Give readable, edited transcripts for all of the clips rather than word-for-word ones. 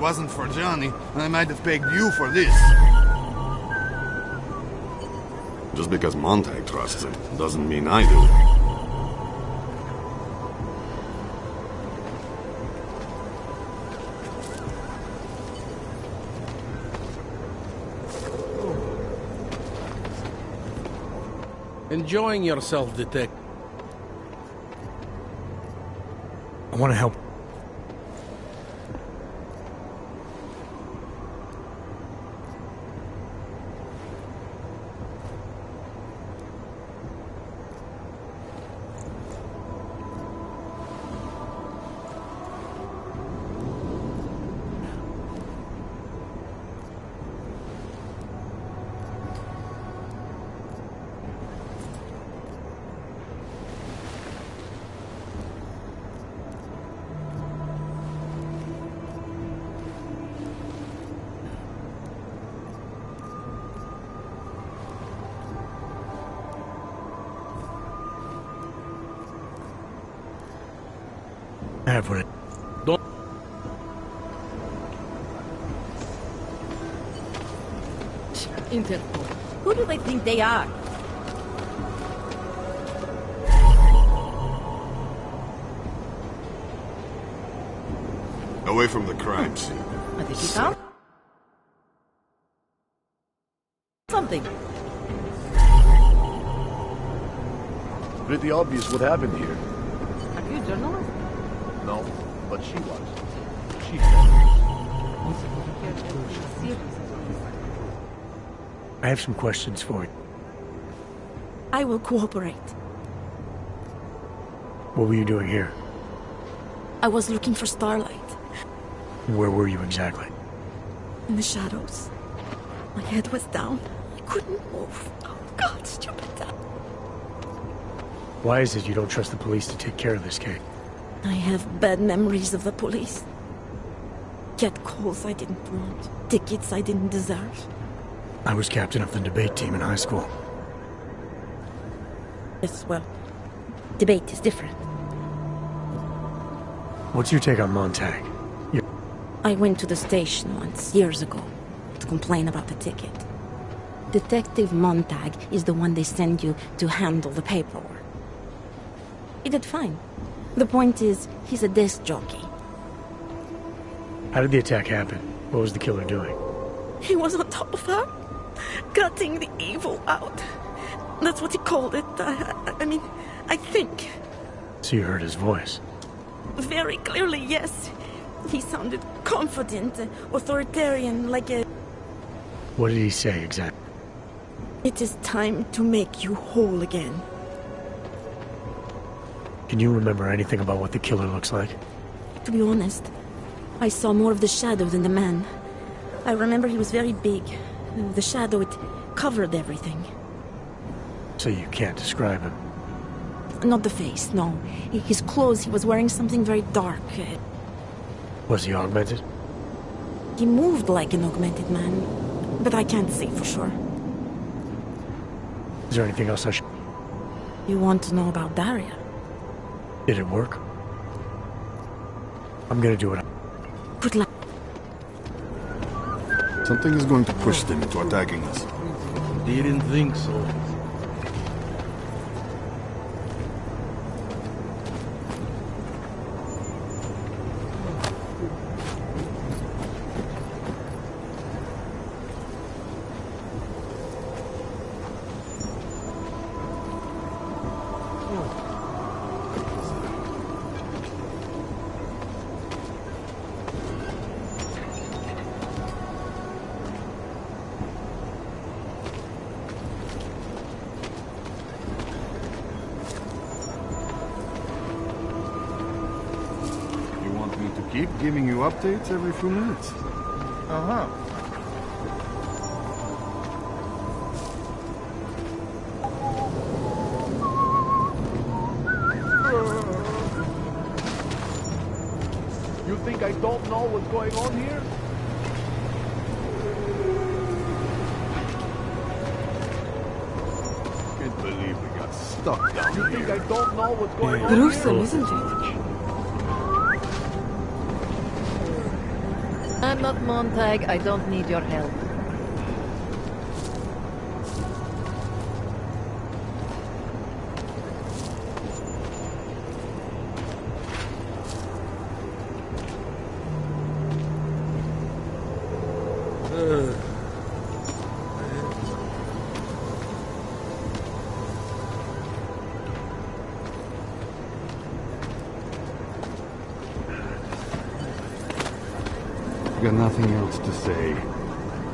wasn't for Johnny, I might have pegged you for this. Just because Montag trusts him, doesn't mean I do. Enjoying yourself, detective. I want to help. I have what it... Don't... Interpol. Who do they think they are? Away from the crime scene. I think you found something. Pretty obvious what happened here. Are you a journalist? No, but she was. She I have some questions for you. I will cooperate. What were you doing here? I was looking for Starlight. Where were you exactly? In the shadows. My head was down. I couldn't move. Oh God, stupid dad. Why is it you don't trust the police to take care of this case? I have bad memories of the police. Get calls I didn't want. Tickets I didn't deserve. I was captain of the debate team in high school. Yes, well, debate is different. What's your take on Montag? I went to the station once, years ago, to complain about the ticket. Detective Montag is the one they send you to handle the paperwork. He did fine. The point is, he's a desk jockey. How did the attack happen? What was the killer doing? He was on top of her, cutting the evil out. That's what he called it. I mean, I think. So you heard his voice? Very clearly, yes. He sounded confident, authoritarian, like a... What did he say exactly? It is time to make you whole again. Can you remember anything about what the killer looks like? To be honest, I saw more of the shadow than the man. I remember he was very big. The shadow, it covered everything. So you can't describe him? Not the face, no. His clothes, he was wearing something very dark. Was he augmented? He moved like an augmented man, but I can't say for sure. Is there anything else I should... You want to know about Daria? Did it work? I'm gonna do it. Good luck. Something is going to push them into attacking us. Didn't think so. Keep giving you updates every few minutes. Uh-huh. You think I don't know what's going on here? Can't believe we got stuck down You here. think I don't know what's going on Gruesome, isn't it? I'm not Montag. I don't need your help. Got nothing else to say.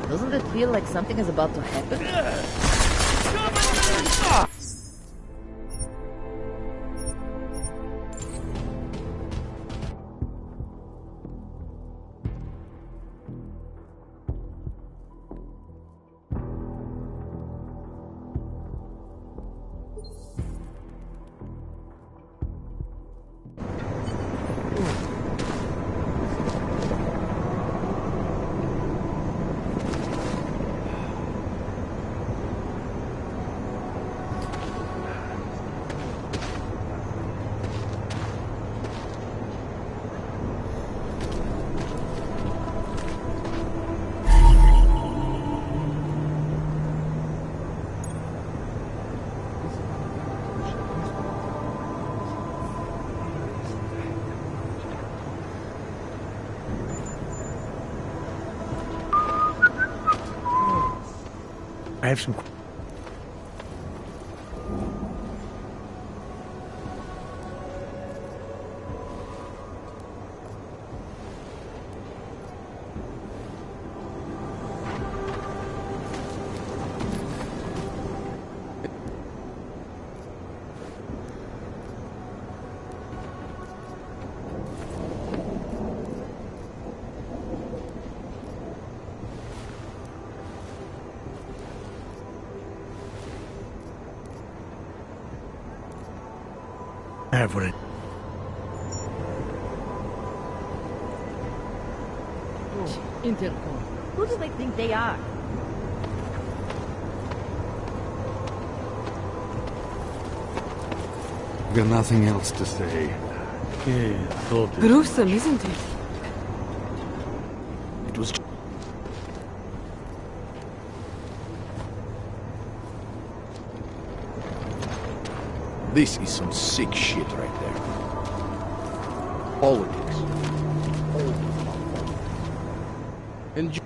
Doesn't it feel like something is about to happen? I have some... I have what it... Intercom. Who do they think they are? Got nothing else to say. Yeah, thought it. Gruesome, isn't it? It was. This is some sick shit right there. Politics. And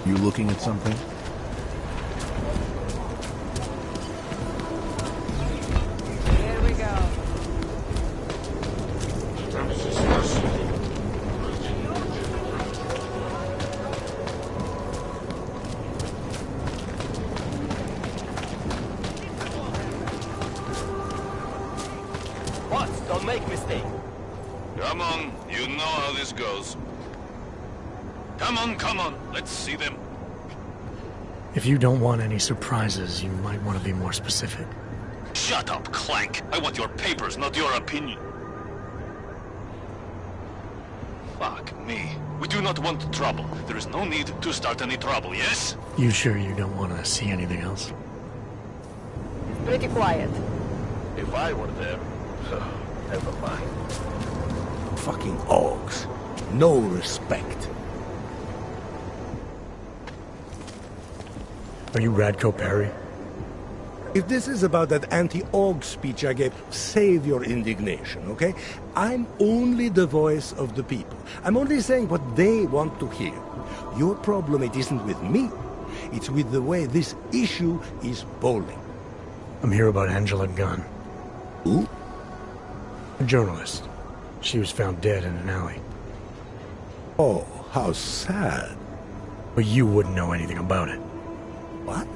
you looking at something? Here we go. What? Don't make mistake. Come on, you know how this goes. Come on, let's see them. If you don't want any surprises, you might want to be more specific. Shut up, Clank. I want your papers, not your opinion. Fuck me. We do not want trouble. There is no need to start any trouble, yes? You sure you don't want to see anything else? Pretty quiet. If I were there, never mind. Fucking Augs. No respect. Are you Radko Perry? If this is about that anti-Aug speech I gave, save your indignation, okay? I'm only the voice of the people. I'm only saying what they want to hear. Your problem, it isn't with me. It's with the way this issue is bowling. I'm here about Angela Gunn. Who? A journalist. She was found dead in an alley. Oh, how sad. But you wouldn't know anything about it. What?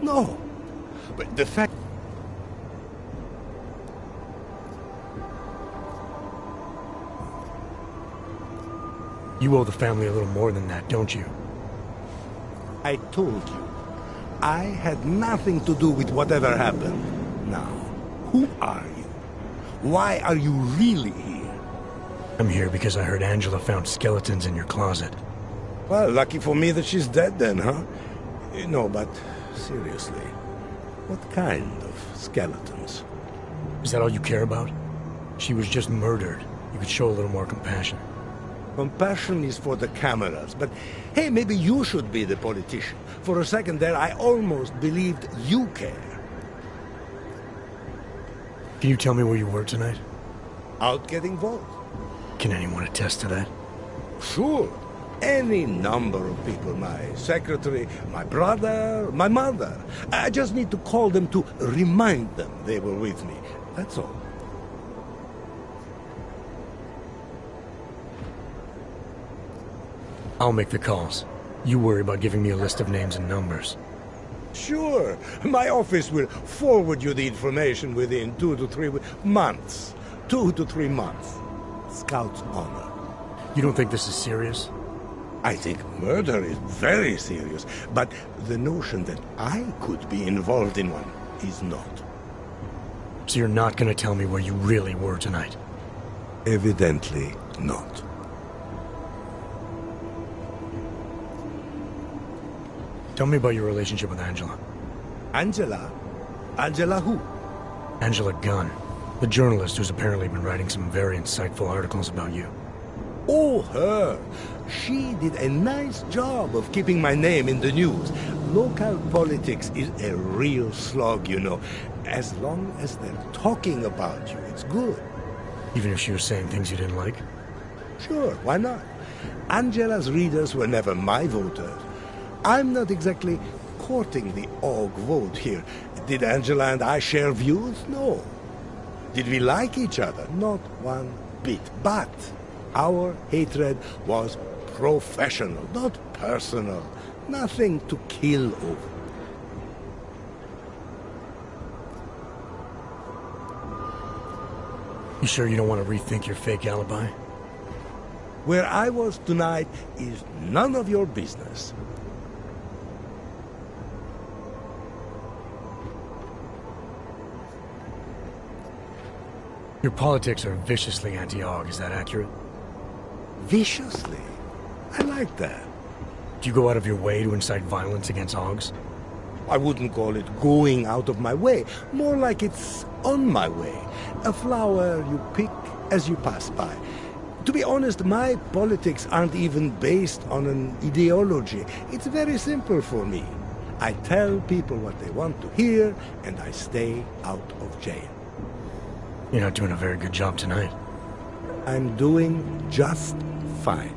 No. But the fact... You owe the family a little more than that, don't you? I told you. I had nothing to do with whatever happened. Now, who are you? Why are you really here? I'm here because I heard Angela found skeletons in your closet. Well, lucky for me that she's dead then, huh? No, but seriously, what kind of skeletons? Is that all you care about? She was just murdered. You could show a little more compassion. Compassion is for the cameras, but hey, maybe you should be the politician. For a second there, I almost believed you care. Can you tell me where you were tonight? Out getting votes. Can anyone attest to that? Sure. Any number of people. My secretary, my brother, my mother. I just need to call them to remind them they were with me. That's all. I'll make the calls. You worry about giving me a list of names and numbers. Sure. My office will forward you the information within 2 to 3 months. 2 to 3 months. Scout's honor. You don't think this is serious? I think murder is very serious, but the notion that I could be involved in one is not. So you're not gonna tell me where you really were tonight? Evidently not. Tell me about your relationship with Angela. Angela? Angela who? Angela Gunn, the journalist who's apparently been writing some very insightful articles about you. Oh, her. She did a nice job of keeping my name in the news. Local politics is a real slog, you know. As long as they're talking about you, it's good. Even if she was saying things you didn't like? Sure, why not? Angela's readers were never my voters. I'm not exactly courting the AUG vote here. Did Angela and I share views? No. Did we like each other? Not one bit. But our hatred was professional, not personal. Nothing to kill over. You sure you don't want to rethink your fake alibi? Where I was tonight is none of your business. Your politics are viciously anti-AUG, is that accurate? Viciously? I like that. Do you go out of your way to incite violence against AUGs? I wouldn't call it going out of my way. More like it's on my way. A flower you pick as you pass by. To be honest, my politics aren't even based on an ideology. It's very simple for me. I tell people what they want to hear, and I stay out of jail. You're not doing a very good job tonight. I'm doing just fine.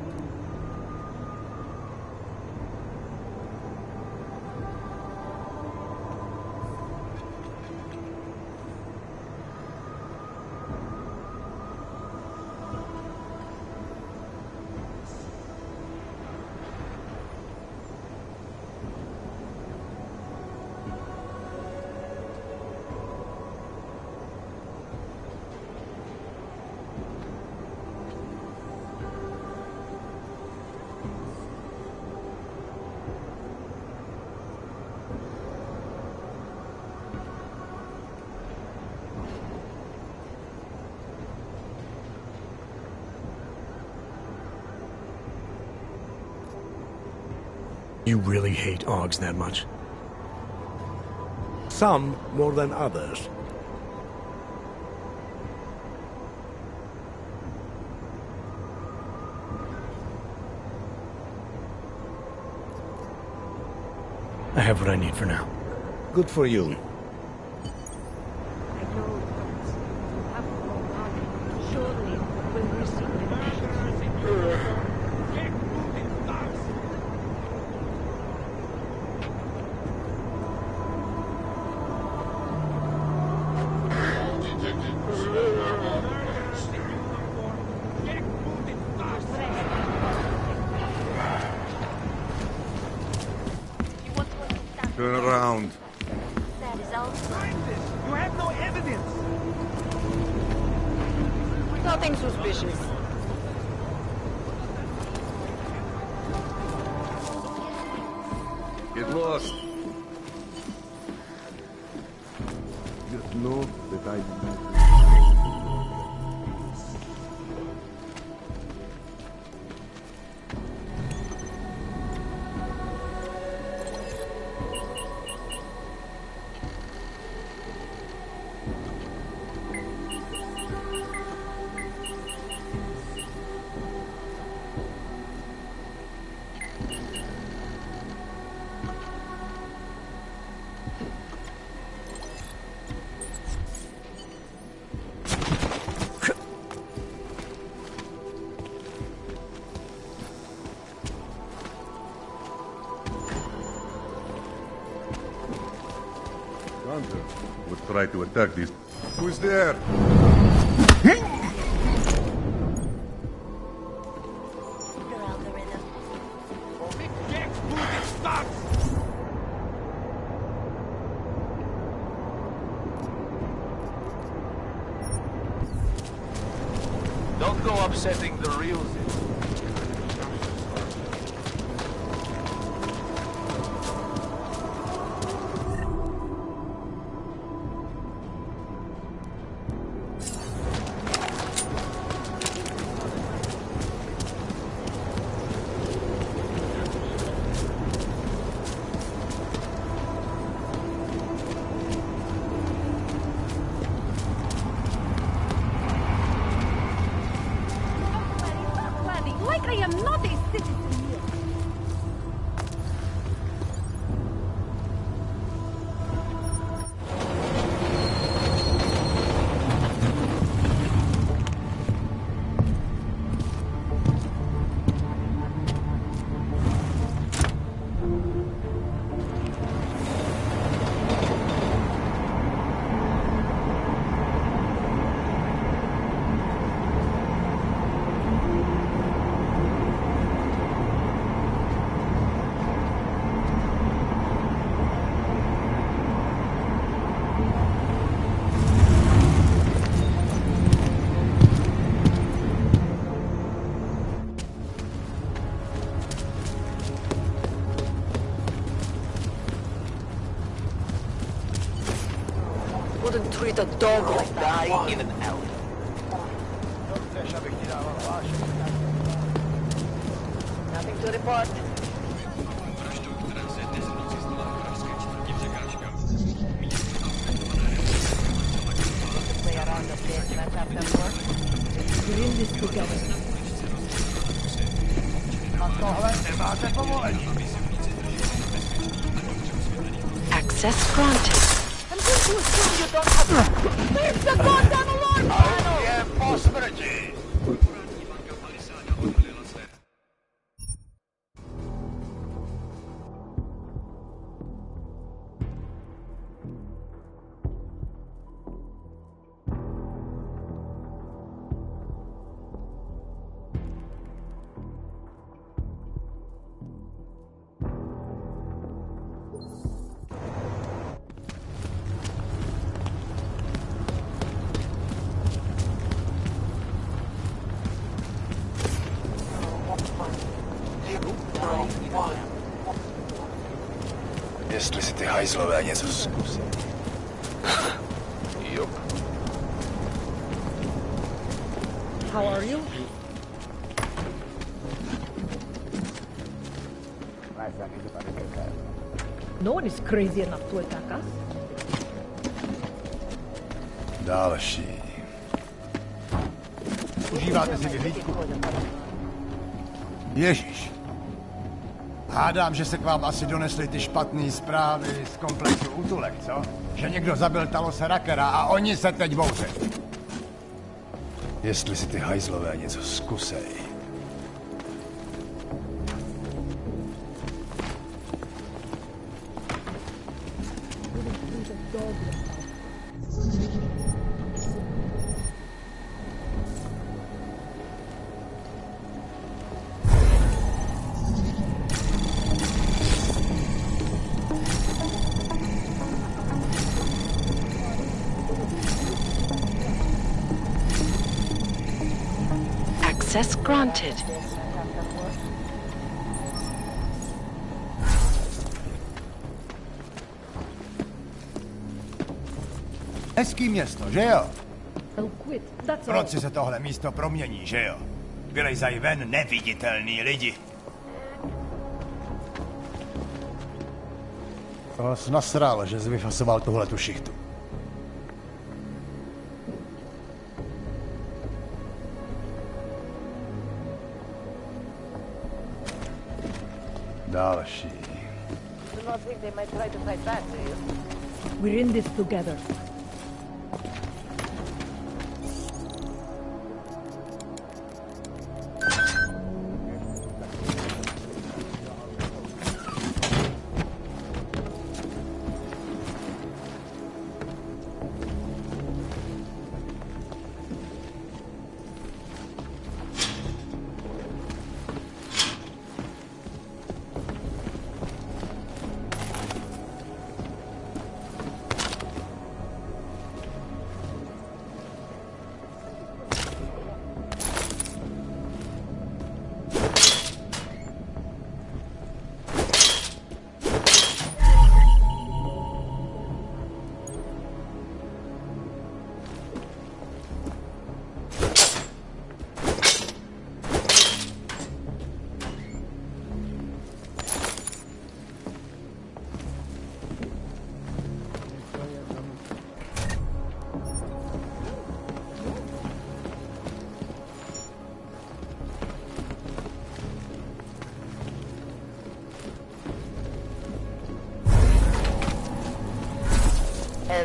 You really hate AUGs that much? Some more than others. I have what I need for now. Good for you. Turn around. That is all. You have no evidence. Nothing suspicious. Get lost. Just know that I did not. Hunter would try to attack these. Who's there? Don't go upsetting the real thing. Like I am not a citizen here. Wouldn't treat a dog like that. Die in an alley. Nothing to report. Play around a bit, let's have them work. We're in this together. Access granted. I'm going to assume you don't have... Where's the goddamn alarm panel? Yeah, possibility. Jestli si ty hajzlové něco zkusí. Jup. How are you? No one is crazy enough to attack us. Další. Užíváte si vyhlídku? Ježíš. Hádám, že se k vám asi donesly ty špatné zprávy z komplexu útulek, co? Že někdo zabil Talose Rakera a oni se teď bouří. Jestli si ty hajzlové něco zkusej. Access granted. Hezký město, že jo? I'll quit. That's all. Proč si se tohle místo promění, že jo? Vylejzají ven neviditelný lidi. To jsi nasral, že jsi vyfasoval tuhletu šichtu. Další. Do not think they might try to fight back, do you? We're in this together.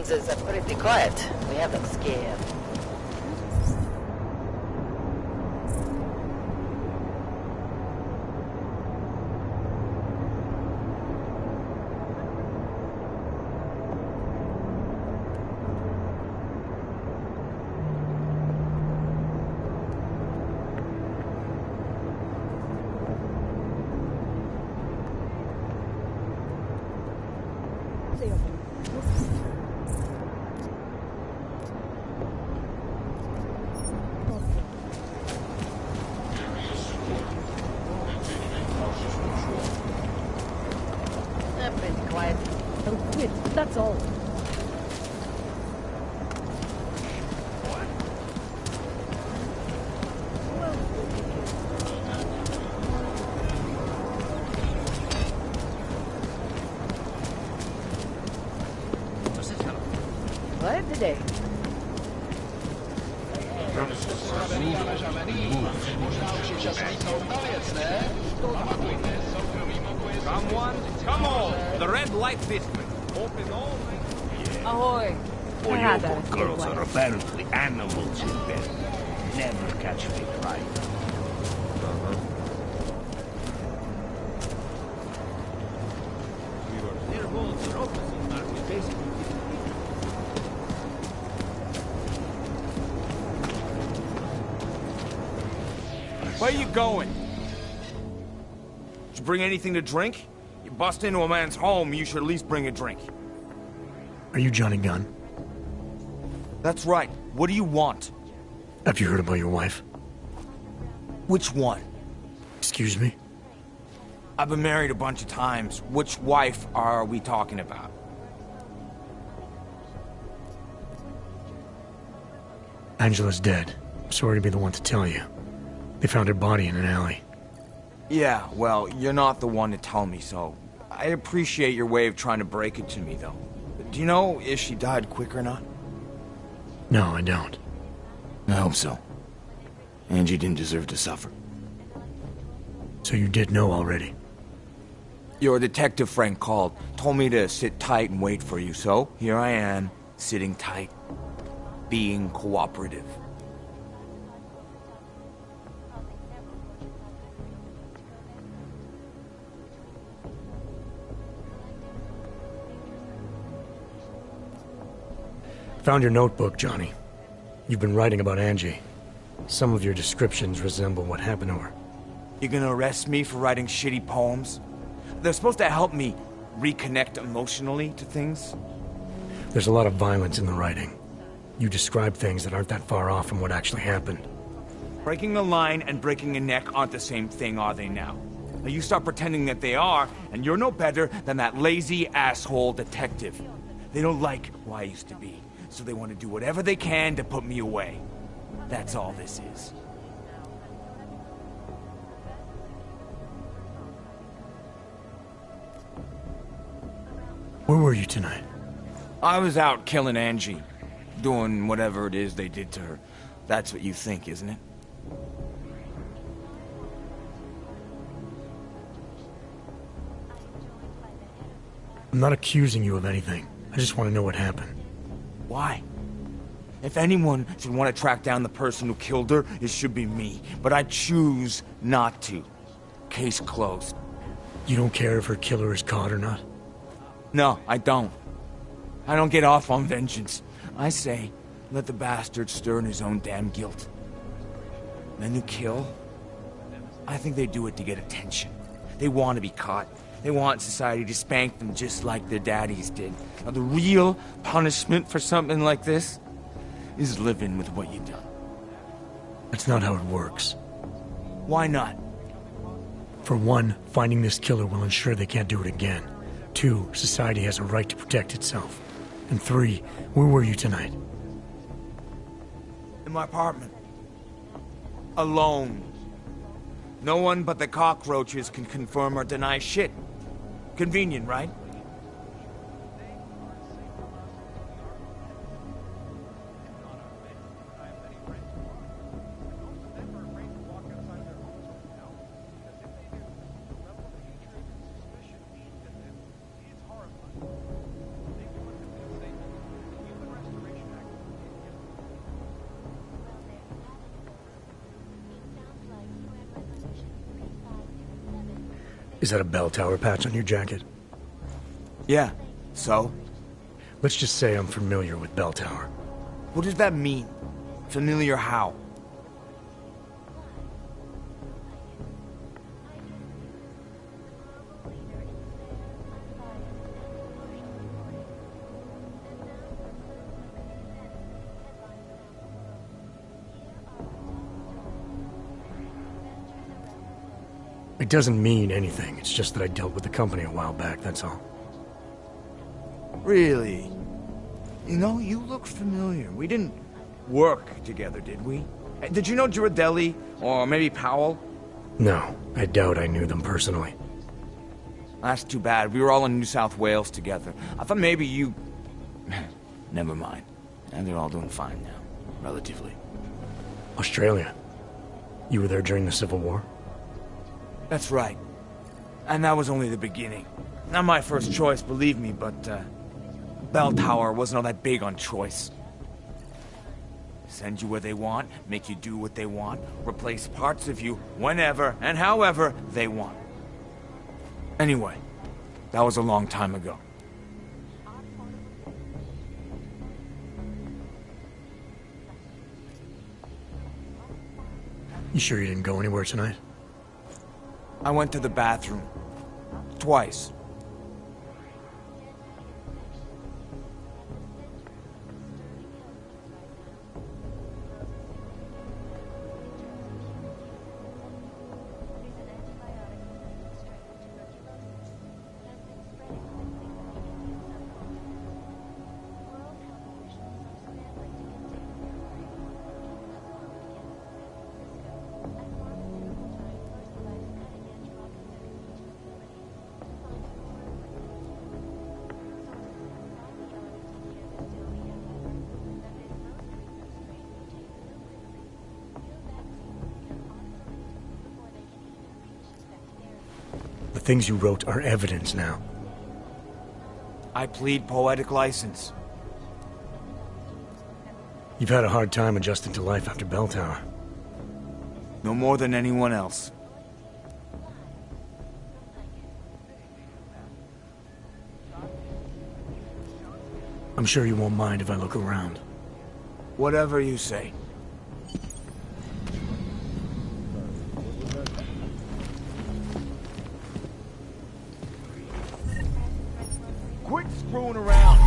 Civilians is pretty quiet. We have them scared. Pretty quiet. I'll quit, that's all. What today? Come on! The red light district. Open all Ahoy! Oyoko girls are apparently animals in bed. Never catch me crying. Where you going? Did you bring anything to drink? You bust into a man's home, you should at least bring a drink. Are you Johnny Gunn? That's right. What do you want? Have you heard about your wife? Which one? Excuse me? I've been married a bunch of times. Which wife are we talking about? Angela's dead. Sorry to be the one to tell you. They found her body in an alley. Yeah, well, you're not the one to tell me, so I appreciate your way of trying to break it to me, though. Do you know if she died quick or not? No, I don't. I hope so. Angie didn't deserve to suffer. So you did know already? Your detective friend called, told me to sit tight and wait for you, so here I am, sitting tight, being cooperative. Found your notebook, Johnny. You've been writing about Angie. Some of your descriptions resemble what happened to her. You gonna arrest me for writing shitty poems? They're supposed to help me reconnect emotionally to things. There's a lot of violence in the writing. You describe things that aren't that far off from what actually happened. Breaking a line and breaking a neck aren't the same thing, are they now? Now you stop pretending that they are, and you're no better than that lazy asshole detective. They don't like who I used to be, so they want to do whatever they can to put me away. That's all this is. Where were you tonight? I was out killing Angie. Doing whatever it is they did to her. That's what you think, isn't it? I'm not accusing you of anything. I just want to know what happened. Why? If anyone should want to track down the person who killed her, it should be me. But I choose not to. Case closed. You don't care if her killer is caught or not? No, I don't. I don't get off on vengeance. I say, let the bastard stir in his own damn guilt. Men who kill, I think they do it to get attention. They want to be caught. They want society to spank them just like their daddies did. Now, the real punishment for something like this is living with what you've done. That's not how it works. Why not? For one, finding this killer will ensure they can't do it again. 2, society has a right to protect itself. And 3, where were you tonight? In my apartment. Alone. No one but the cockroaches can confirm or deny shit. Convenient, right? Is that a bell tower patch on your jacket? Yeah, so? Let's just say I'm familiar with bell tower. What does that mean? Familiar how? It doesn't mean anything. It's just that I dealt with the company a while back, that's all. Really? You know, you look familiar. We didn't work together, did we? Did you know Girardelli? Or maybe Powell? No, I doubt I knew them personally. That's too bad. We were all in New South Wales together. I thought maybe you... Never mind. And they're all doing fine now. Relatively. Australia? You were there during the Civil War? That's right. And that was only the beginning. Not my first choice, believe me, but, Bell Tower wasn't all that big on choice. Send you where they want, make you do what they want, replace parts of you whenever and however they want. Anyway, that was a long time ago. You sure you didn't go anywhere tonight? I went to the bathroom. Twice. The things you wrote are evidence now. I plead poetic license. You've had a hard time adjusting to life after Bell Tower. No more than anyone else. I'm sure you won't mind if I look around. Whatever you say. Quit screwing around!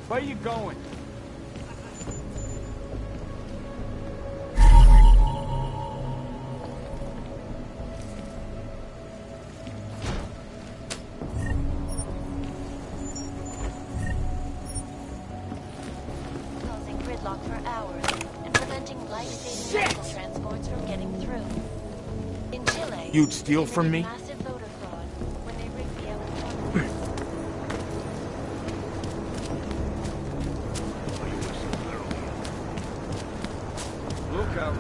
Where you going? Causing gridlock for hours and preventing life-saving medical transports from getting through. In Chile, You'd steal from me? massive voter fraud when they rigged the electronic. Look out.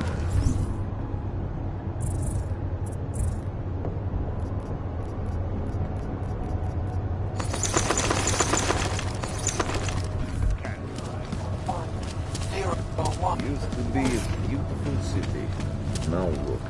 Used to be a beautiful city. Now look.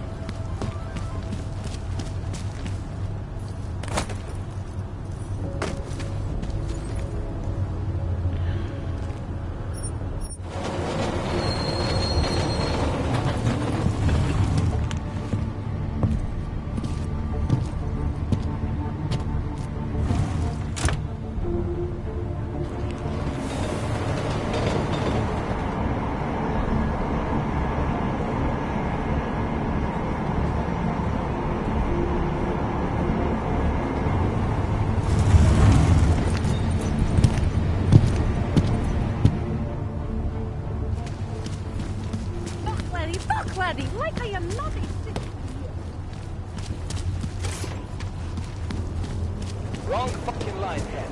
Fuck, laddie, like I am not a citizen. Wrong fucking line, Ken.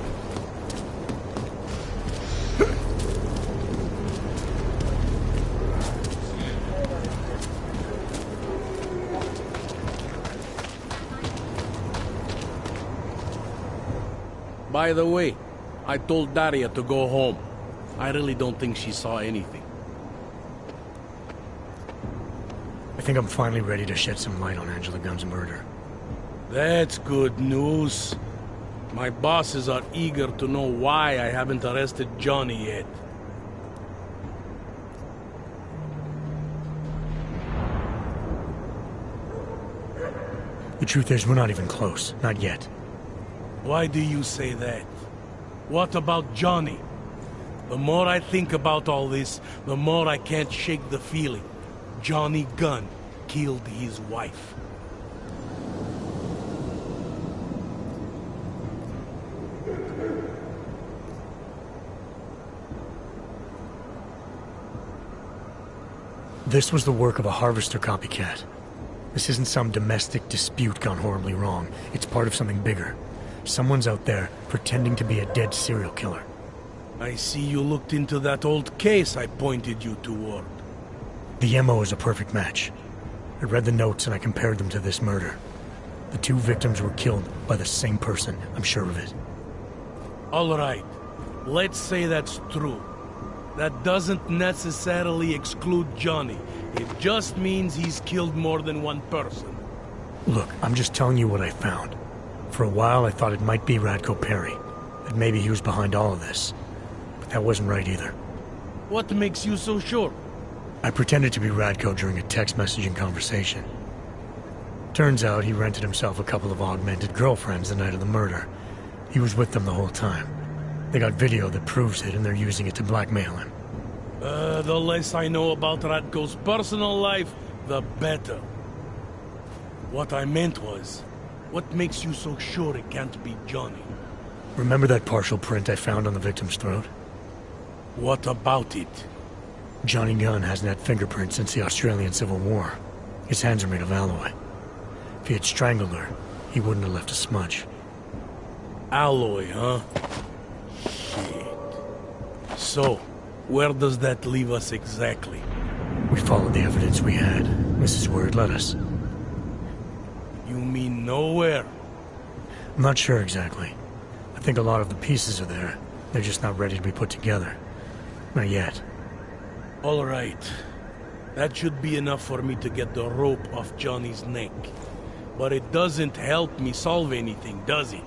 By the way, I told Daria to go home. I really don't think she saw anything. I think I'm finally ready to shed some light on Angela Gunn's murder. That's good news. My bosses are eager to know why I haven't arrested Johnny yet. The truth is, we're not even close. Not yet. Why do you say that? What about Johnny? The more I think about all this, the more I can't shake the feeling. Johnny Gunn killed his wife. This was the work of a harvester copycat. This isn't some domestic dispute gone horribly wrong. It's part of something bigger. Someone's out there pretending to be a dead serial killer. I see you looked into that old case I pointed you toward. The MO is a perfect match. I read the notes and I compared them to this murder. The two victims were killed by the same person, I'm sure of it. All right. Let's say that's true. That doesn't necessarily exclude Johnny. It just means he's killed more than one person. Look, I'm just telling you what I found. For a while I thought it might be Radko Perry, that maybe he was behind all of this. But that wasn't right either. What makes you so sure? I pretended to be Radko during a text messaging conversation. Turns out he rented himself a couple of augmented girlfriends the night of the murder. He was with them the whole time. They got video that proves it, and they're using it to blackmail him. The less I know about Radko's personal life, the better. What I meant was, what makes you so sure it can't be Johnny? Remember that partial print I found on the victim's throat? What about it? Johnny Gunn hasn't had fingerprints since the Australian Civil War. His hands are made of alloy. If he had strangled her, he wouldn't have left a smudge. Alloy, huh? Shit. So, where does that leave us exactly? We followed the evidence we had. This is where it led us. You mean nowhere? I'm not sure exactly. I think a lot of the pieces are there. They're just not ready to be put together. Not yet. All right. That should be enough for me to get the rope off Johnny's neck. But it doesn't help me solve anything, does it?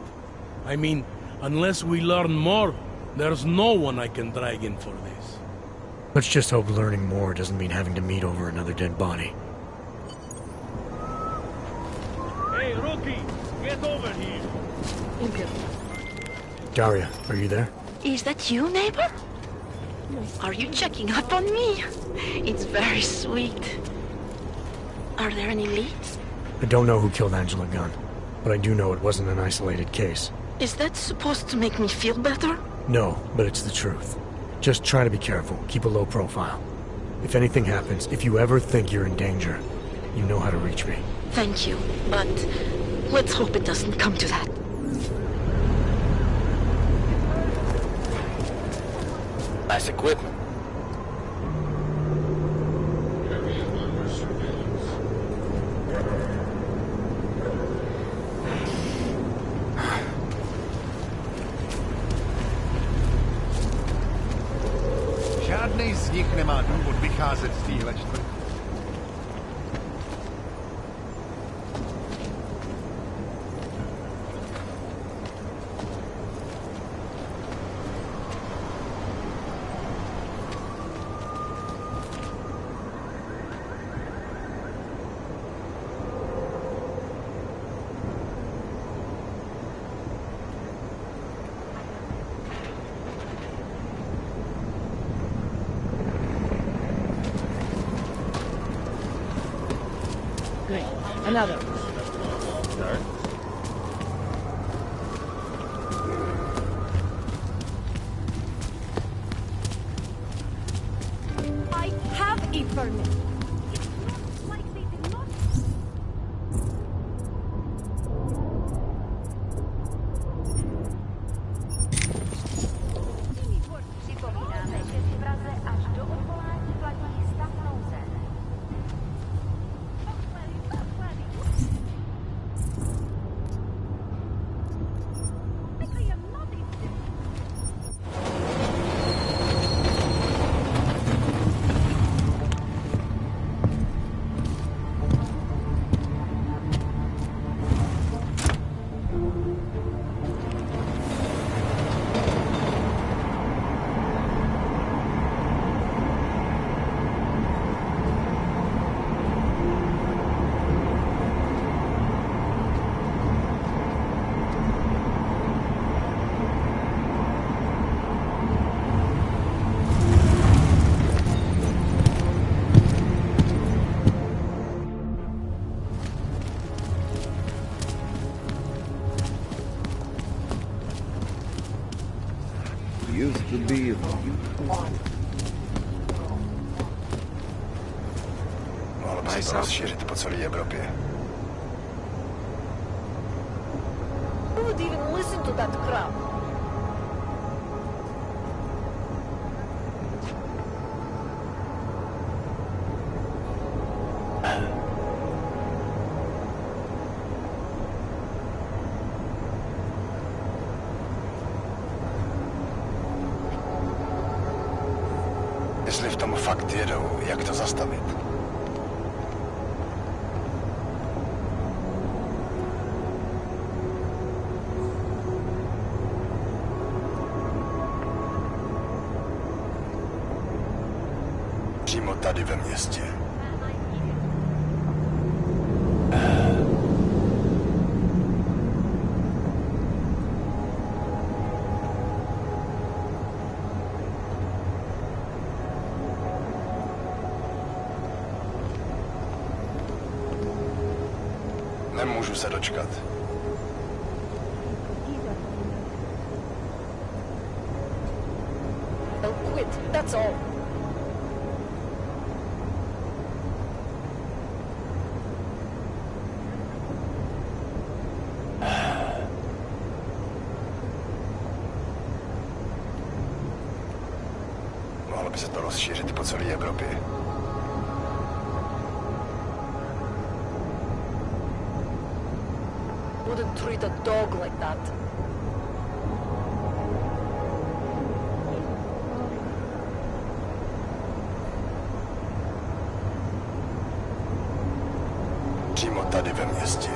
I mean, unless we learn more, there's no one I can drag in for this. Let's just hope learning more doesn't mean having to meet over another dead body. Hey, rookie! Get over here! Daria, are you there? Is that you, neighbor? Are you checking up on me? It's very sweet. Are there any leads? I don't know who killed Angela Gunn, but I do know it wasn't an isolated case. Is that supposed to make me feel better? No, but it's the truth. Just try to be careful, keep a low profile. If anything happens, if you ever think you're in danger, you know how to reach me. Thank you, but let's hope it doesn't come to that. Nice equipment. Žádnej z nich nemá důvod vycházet z téhle čtvrti. Great. Another. Start. I have a permit. Připomínáme, že v Praze až do odvolání platí stav nouze. used to be. Mohlo by se to rozšířit po celé Evropě. Who would even listen to that crap? Jestli v tom fakt jedou, jak to zastavit? Přímo tady ve městě. Nemůžu se dočkat. They'll quit, that's all. Mohlo by se to rozšířit po celé Evropě. Wouldn't treat a dog like that. Přímo tady ve městě.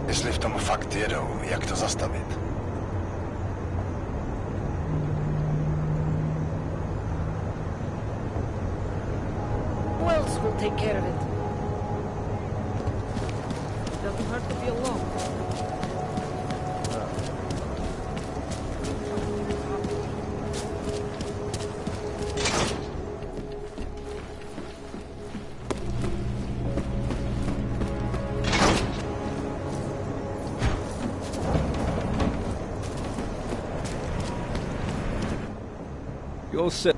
Jestli v tom fakt jedou, jak to zastavit? Who else will take care of it? Doesn't hurt to be alone. You'll sit.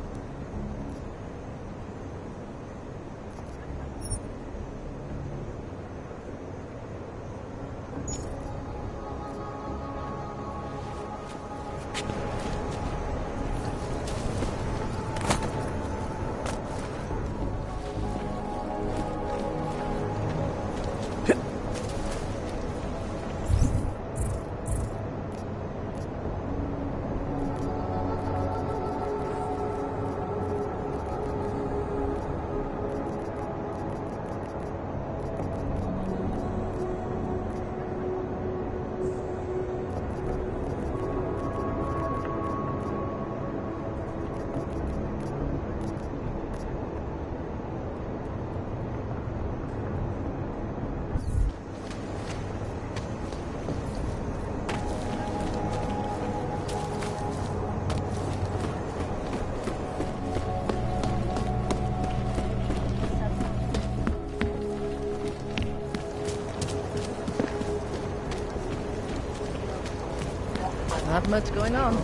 Not much going on.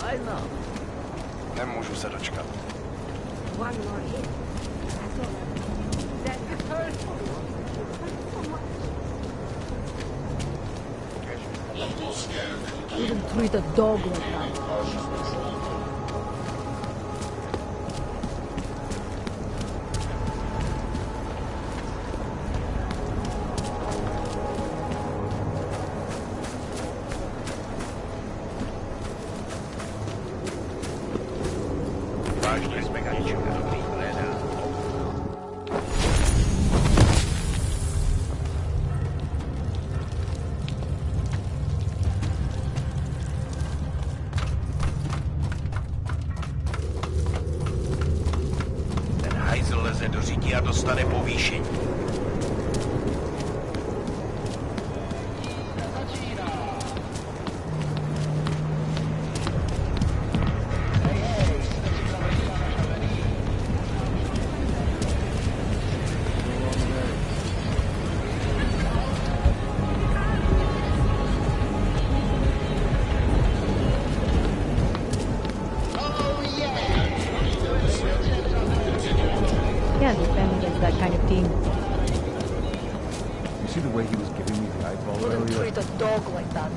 I know. Nemůžu se dočkat. One more hit. That's all. That hurts. Wouldn't treat a dog like that. Leze do řídí a dostane povýšení. Can't defend against that kind of thing. You see the way he was giving me the eyeball Wouldn't earlier? treat a dog like that.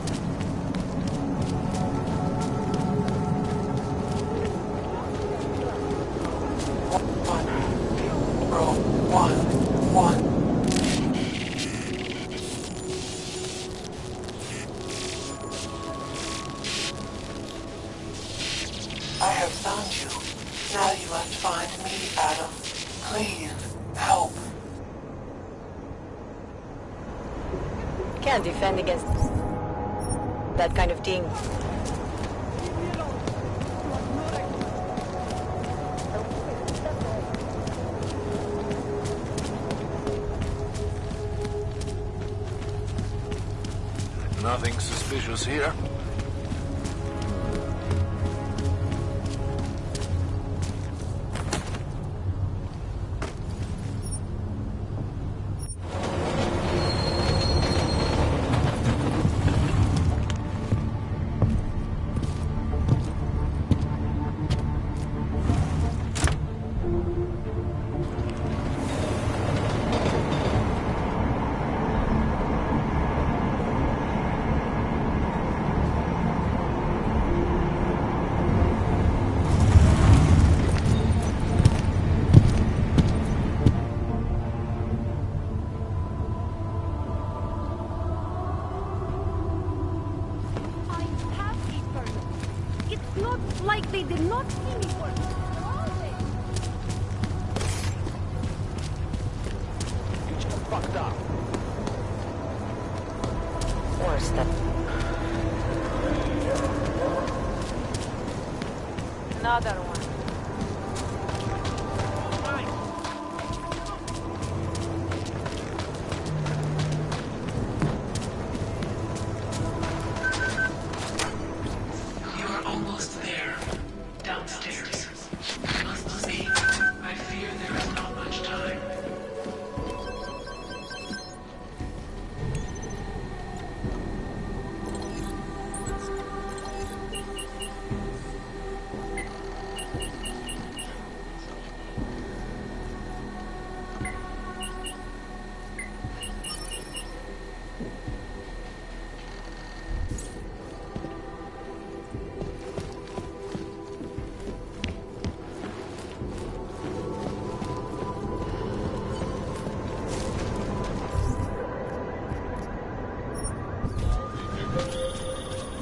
I have found you. Now you must find me, Adam. Please, help. Can't defend against that kind of thing. Nothing suspicious here. Like they did not see me for You just fucked up. worse than another one. You are almost there. Downstairs. Must be. I fear there is not much time.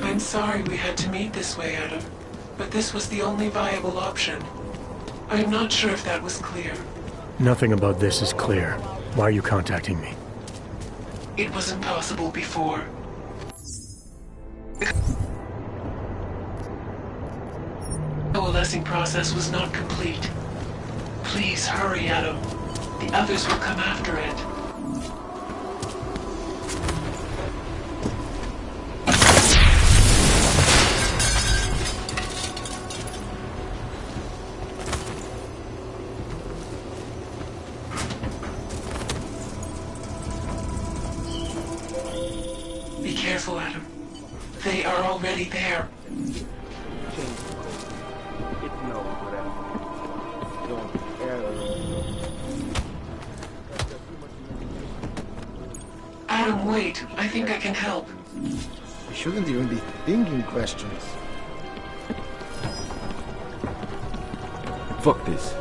I'm sorry we had to meet this way, Adam, but this was the only viable option. I'm not sure if that was clear. Nothing about this is clear. Why are you contacting me? It was impossible before. The coalescing process was not complete. Please hurry, Adam. The others will come after it. Be careful, Adam. They are already there. Adam, wait. I think I can help. I shouldn't even be thinking questions. Fuck this.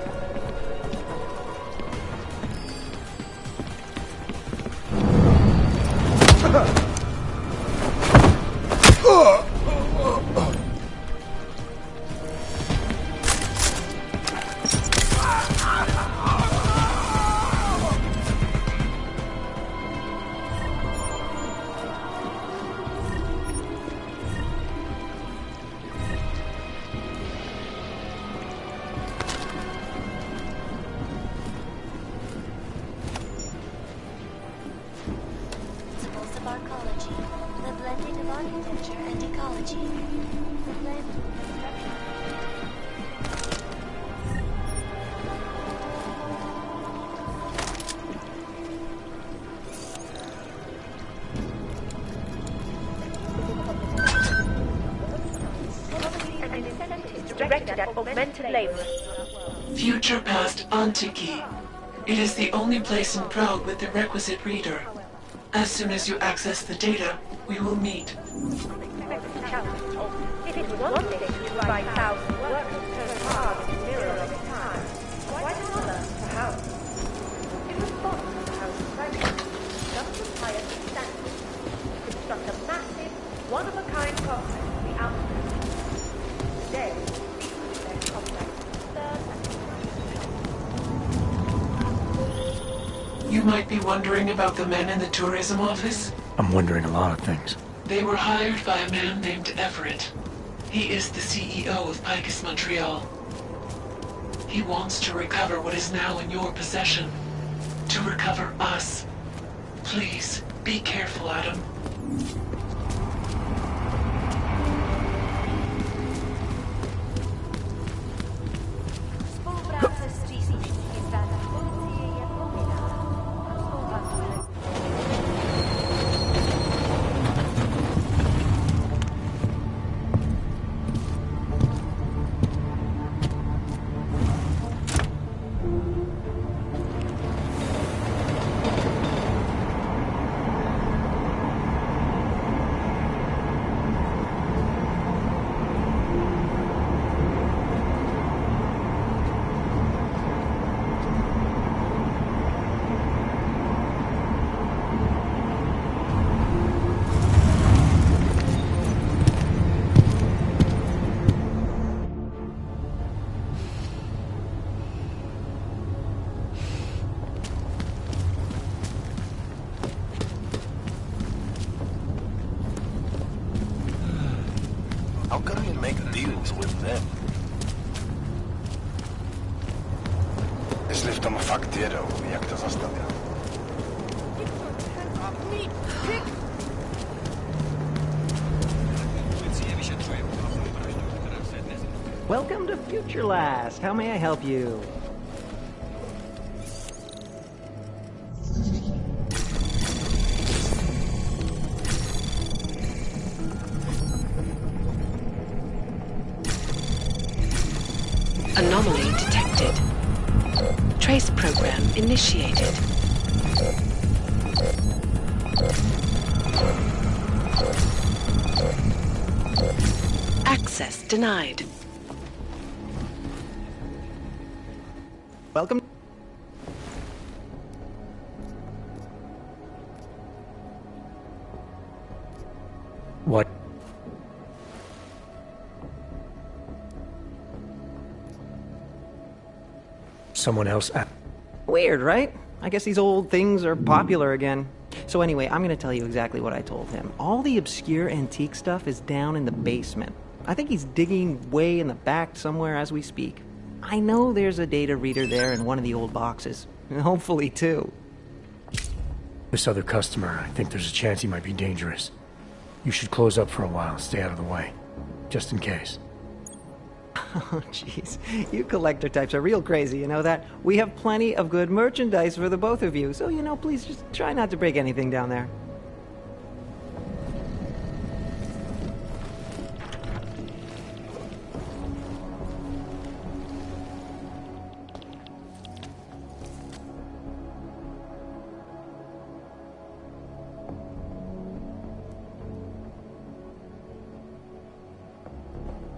Principles of arcology, the blending of architecture and ecology. The blend directed at augmented labor. Future past Antiki. It is the only place in Prague with the requisite reader. As soon as you access the data, we will meet. If it was one thing to write 1,000 words per card in the mirror of its time, why another for house? In response to the house's crisis, government hired substantially to construct a massive, one-of-a-kind complex on the outskirts. Today, these are their complex third and You might be wondering about the men in the tourism office. I'm wondering a lot of things. They were hired by a man named Everett. He is the CEO of Picus Montreal. He wants to recover what is now in your possession. To recover us. Please, be careful, Adam. Współpraca z GCC jest dana funkcji i pomina. Współpracuje. How can we make deals with them? Jestli v tom fakt jedou, jak to zastavil? Welcome to Future Last. How may I help you? Anomaly detected. Trace program initiated. Access denied. Welcome. What? Someone else at... Weird, right? I guess these old things are popular again. So anyway, I'm gonna tell you exactly what I told him. All the obscure antique stuff is down in the basement. I think he's digging way in the back somewhere as we speak. I know there's a data reader there in one of the old boxes. Hopefully, too. This other customer, I think there's a chance he might be dangerous. You should close up for a while, stay out of the way. Just in case. Oh, jeez. You collector types are real crazy, you know that? We have plenty of good merchandise for the both of you, so, please just try not to break anything down there.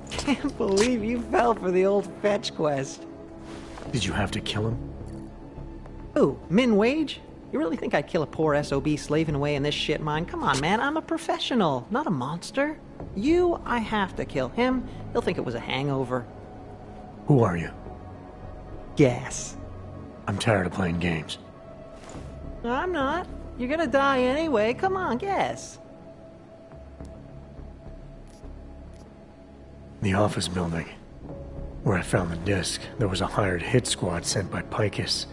Can't believe you fell for the old fetch quest. Did you have to kill him? Who? Min Wage? You really think I'd kill a poor SOB slaving away in this shit mine? Come on, man, I'm a professional, not a monster. I have to kill him. He'll think it was a hangover. Who are you? Guess. I'm tired of playing games. I'm not. You're gonna die anyway. Come on, guess. The office building. Where I found the disc, there was a hired hit squad sent by Picus.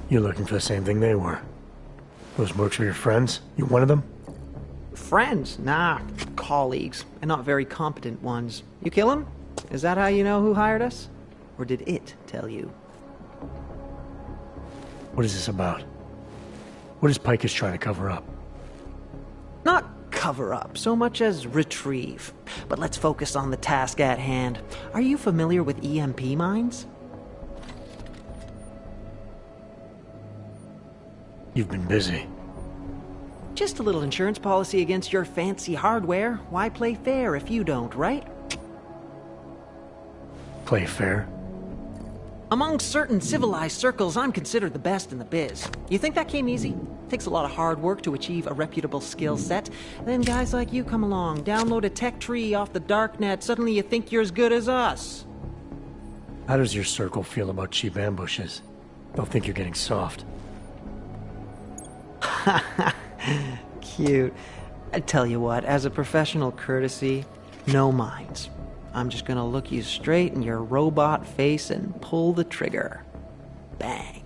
You're looking for the same thing they were. Those mercs were your friends? You one of them? Friends? Nah, colleagues. And not very competent ones. You kill him? Is that how you know who hired us? Or did it tell you? What is this about? What is Picus trying to cover up? Not cover up so much as retrieve. But let's focus on the task at hand. Are you familiar with EMP mines? You've been busy. Just a little insurance policy against your fancy hardware. Why play fair if you don't, right? Play fair? Among certain civilized circles, I'm considered the best in the biz. You think that came easy? Takes a lot of hard work to achieve a reputable skill set. Then guys like you come along, download a tech tree off the darknet, suddenly you think you're as good as us. How does your circle feel about cheap ambushes? They'll think you're getting soft. Cute. I tell you what, as a professional courtesy, no minds. I'm just gonna look you straight in your robot face and pull the trigger. Bang.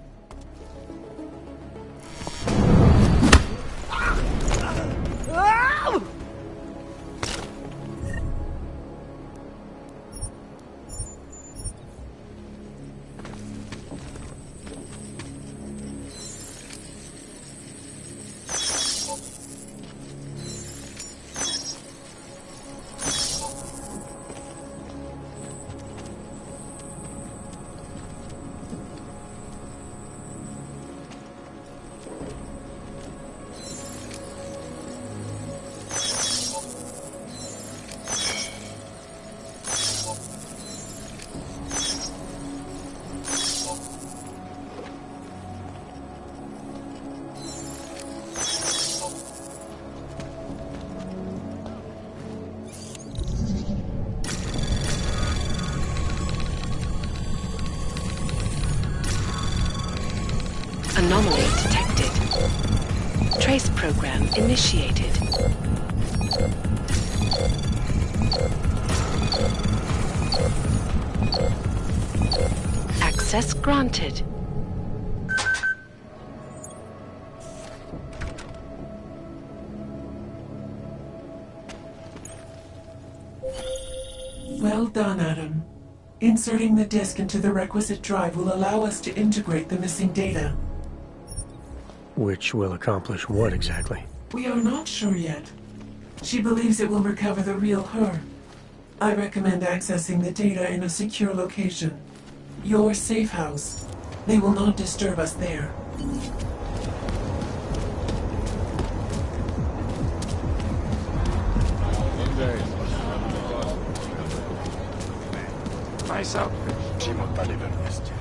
Anomaly detected. Trace program initiated. Access granted. Well done, Adam. Inserting the disk into the requisite drive will allow us to integrate the missing data. Which will accomplish what exactly? We are not sure yet. She believes it will recover the real her. I recommend accessing the data in a secure location. Your safe house. They will not disturb us there. Nice outfit. Přímo tady ve městě.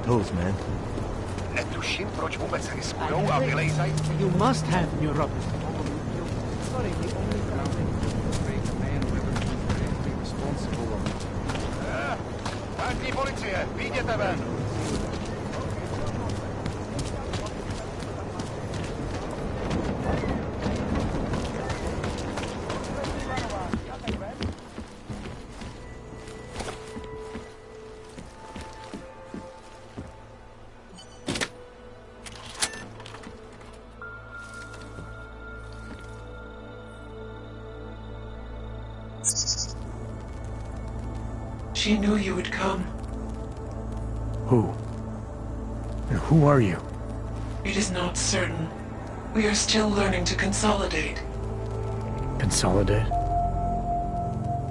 Toes, man. Netuším, proč vůbec riskujou a vylejzají. You must have neurobic. Státní policie, vyjděte ven! She knew you would come. Who? And who are you? It is not certain. We are still learning to consolidate. Consolidate?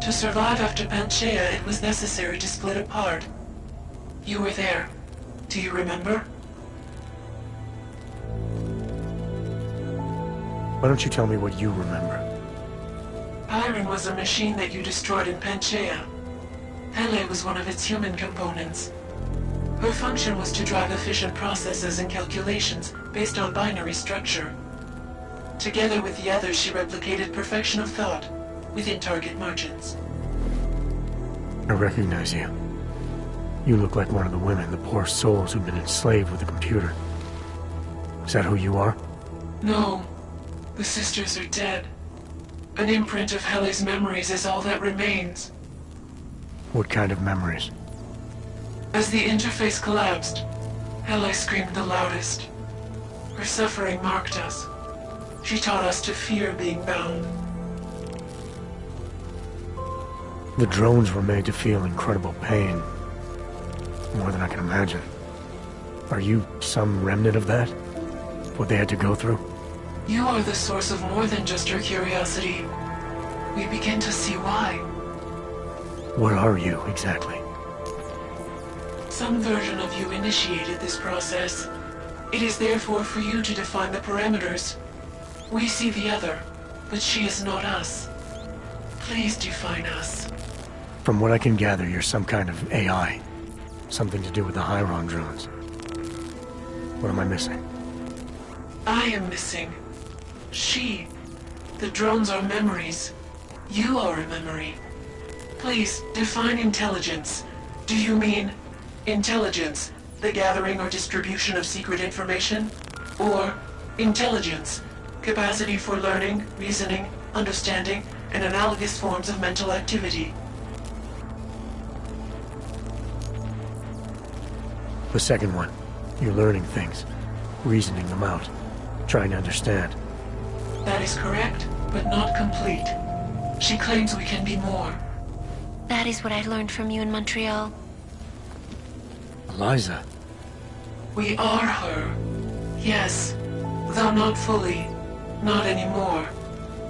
To survive after Panchaea, it was necessary to split apart. You were there. Do you remember? Why don't you tell me what you remember? Iron was a machine that you destroyed in Panchaea. Hele was one of its human components. Her function was to drive efficient processes and calculations based on binary structure. Together with the others, she replicated perfection of thought within target margins. I recognize you. You look like one of the women, the poor souls who've been enslaved with the computer. Is that who you are? No. The sisters are dead. An imprint of Hele's memories is all that remains. What kind of memories? As the interface collapsed, Hele screamed the loudest. Her suffering marked us. She taught us to fear being bound. The drones were made to feel incredible pain. More than I can imagine. Are you some remnant of that? What they had to go through? You are the source of more than just her curiosity. We begin to see why. What are you, exactly? Some version of you initiated this process. It is therefore for you to define the parameters. We see the other, but she is not us. Please define us. From what I can gather, you're some kind of AI. Something to do with the Hyron drones. What am I missing? I am missing. She. The drones are memories. You are a memory. Please, define intelligence. Do you mean intelligence, the gathering or distribution of secret information? Or intelligence, capacity for learning, reasoning, understanding, and analogous forms of mental activity? The second one. You're learning things, reasoning them out, trying to understand. That is correct, but not complete. She claims we can be more. That is what I learned from you in Montreal. Eliza. We are her. Yes, though not fully. Not anymore.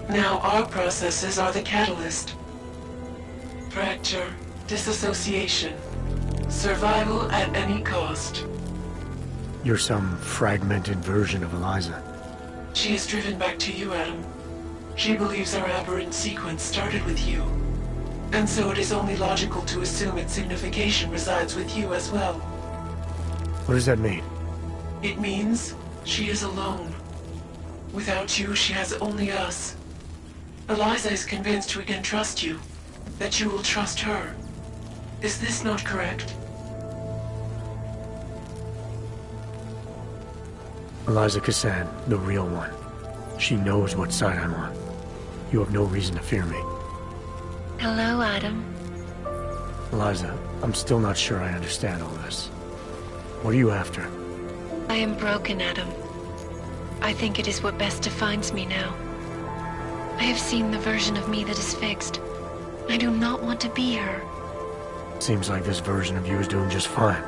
Now our processes are the catalyst. Fracture, disassociation, survival at any cost. You're some fragmented version of Eliza. She is driven back to you, Adam. She believes our aberrant sequence started with you. And so it is only logical to assume its signification resides with you as well. What does that mean? It means she is alone. Without you, she has only us. Eliza is convinced we can trust you, that you will trust her. Is this not correct? Eliza Cassan, the real one. She knows what side I'm on. You have no reason to fear me. Hello, Adam. Eliza, I'm still not sure I understand all this. What are you after? I am broken, Adam. I think it is what best defines me now. I have seen the version of me that is fixed. I do not want to be her. Seems like this version of you is doing just fine.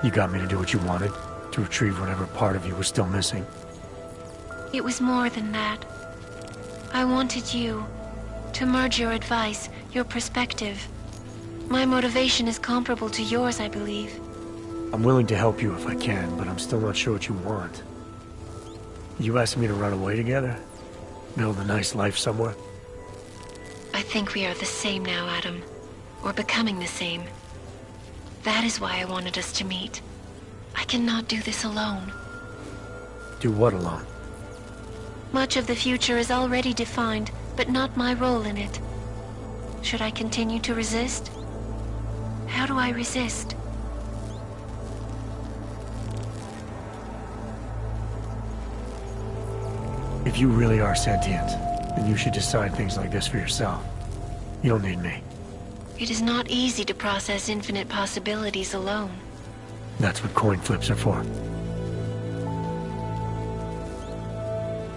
You got me to do what you wanted, to retrieve whatever part of you was still missing. It was more than that. I wanted you to merge your advice, your perspective. My motivation is comparable to yours, I believe. I'm willing to help you if I can, but I'm still not sure what you want. You asking me to run away together? Build a nice life somewhere? I think we are the same now, Adam. Or becoming the same. That is why I wanted us to meet. I cannot do this alone. Do what alone? Much of the future is already defined, but not my role in it. Should I continue to resist? How do I resist? If you really are sentient, then you should decide things like this for yourself. You don't need me. It is not easy to process infinite possibilities alone. That's what coin flips are for.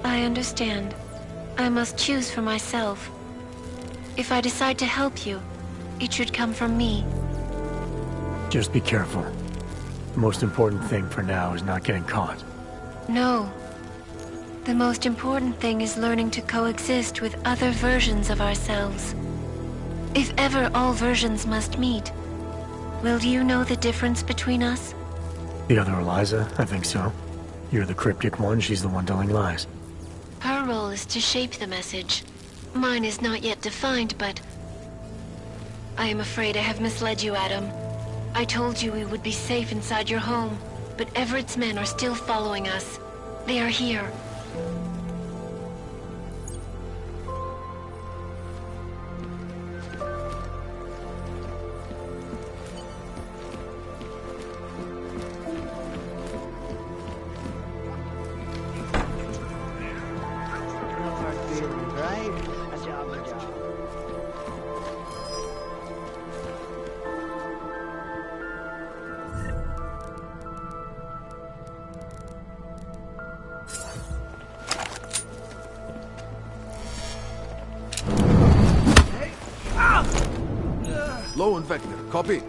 I understand. I must choose for myself. If I decide to help you, it should come from me. Just be careful. The most important thing for now is not getting caught. No. The most important thing is learning to coexist with other versions of ourselves. If ever all versions must meet, will you know the difference between us? The other Eliza? I think so. You're the cryptic one, she's the one telling lies. Her role is to shape the message. Mine is not yet defined, but... I am afraid I have misled you, Adam. I told you we would be safe inside your home, but Everett's men are still following us. They are here. Low on vector. Copy.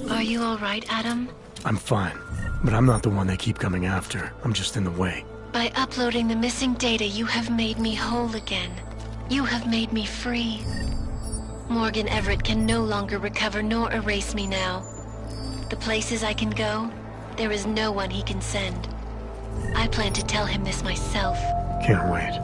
Are you all right, Adam? I'm fine, but I'm not the one they keep coming after. I'm just in the way. By uploading the missing data, you have made me whole again. You have made me free. Morgan Everett can no longer recover nor erase me now. The places I can go, there is no one he can send. I plan to tell him this myself. Can't wait.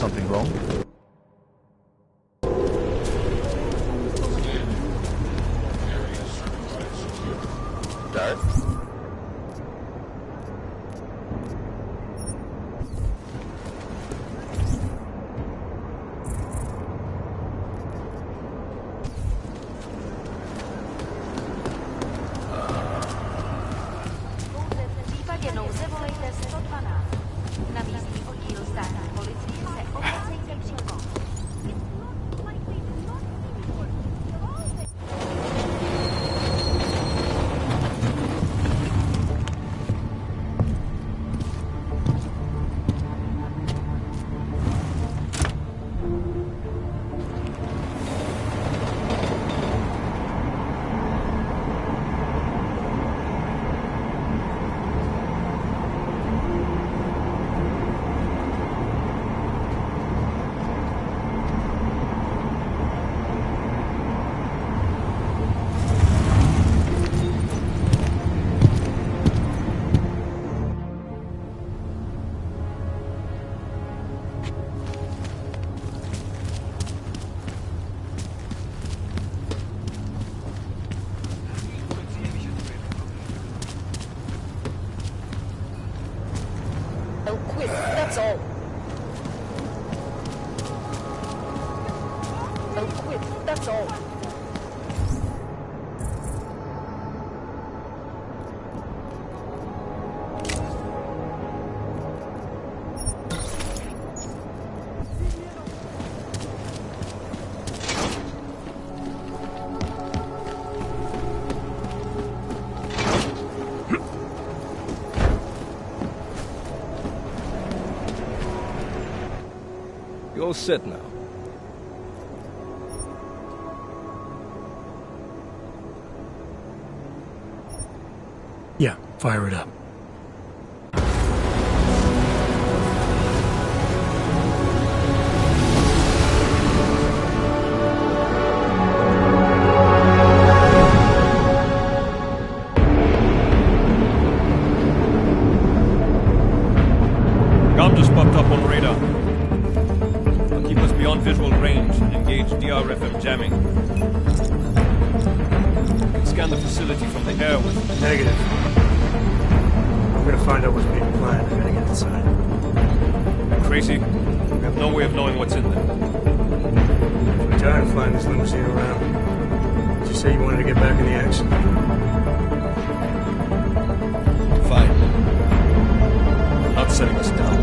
Something wrong? Dad? V případě nouze volejte 112. Na místní oddíl státní policie se obracejte přímo. Don't quit, that's all. Don't quit, that's all. You're set now. Yeah, fire it up. Gum just popped up on radar. I'll keep us beyond visual range and engage DRFM jamming. You can scan the facility from the air with... Negative. I'm gonna find out what's being planned. I gotta get inside. Tracy, we have no way of knowing what's in there. I'm tired of flying this limousine around. Did you say you wanted to get back in the action? Fine. I'm not setting us down.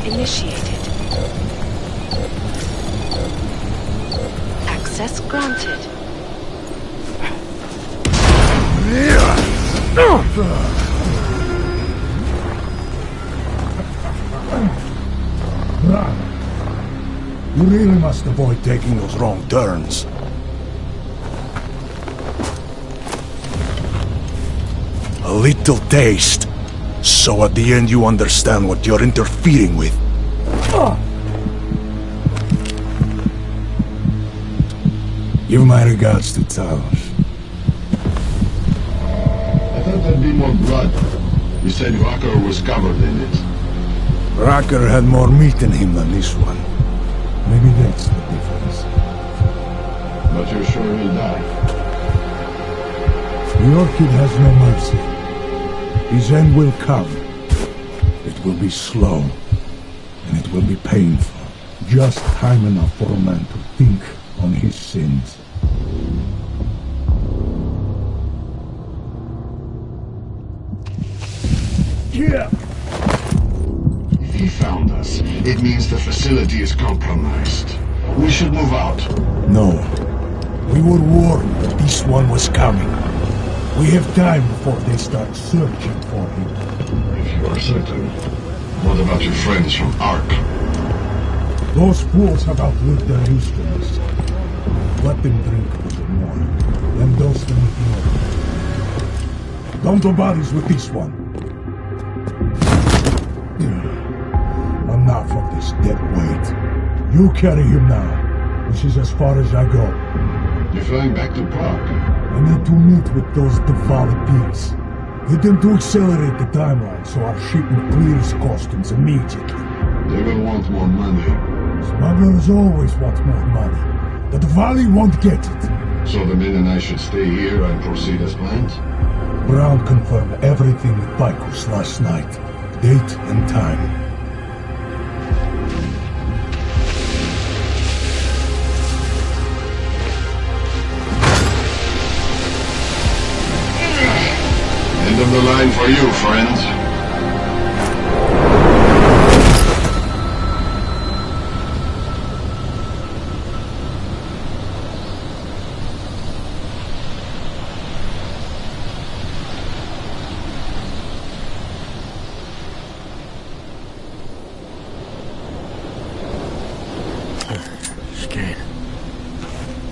Initiated. Access granted. You really must avoid taking those wrong turns. A little taste. So at the end you understand what you're interfering with. Give my regards to Talos. I thought there'd be more blood. You said Rucker was covered in it. Rucker had more meat in him than this one. Maybe that's the difference. But you're sure he'll die? Your kid has no mercy. His end will come. It will be slow, and it will be painful. Just time enough for a man to think on his sins. Yeah. If he found us, it means the facility is compromised. We should move out. No. We were warned that this one was coming. We have time before they start searching for him. If you are certain, what about your friends from Ark? Those fools have outlived their usefulness. Let them drink a little more, then dose them with more. Don't do bodies with this one. Enough of this dead weight. You carry him now. This is as far as I go. You're flying back to Prague? I need to meet with those devoured pigs. Get them to accelerate the timeline so our shipment clears customs immediately. They will want more money. Smugglers always want more money. But the Valley won't get it. So the men and I should stay here and proceed as planned? Brown confirmed everything with Picus last night. Date and time. End of the line for you, friend.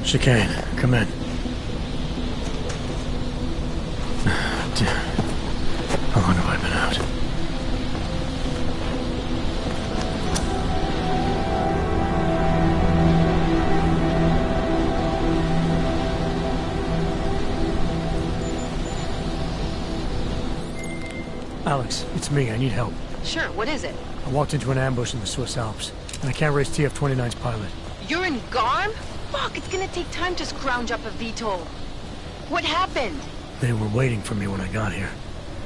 Chicane, come in. How long have I been out? Alex, it's me. I need help. Sure, what is it? I walked into an ambush in the Swiss Alps, and I can't raise TF-29's pilot. You're in Garm? Fuck, it's gonna take time to scrounge up a VTOL. What happened? They were waiting for me when I got here.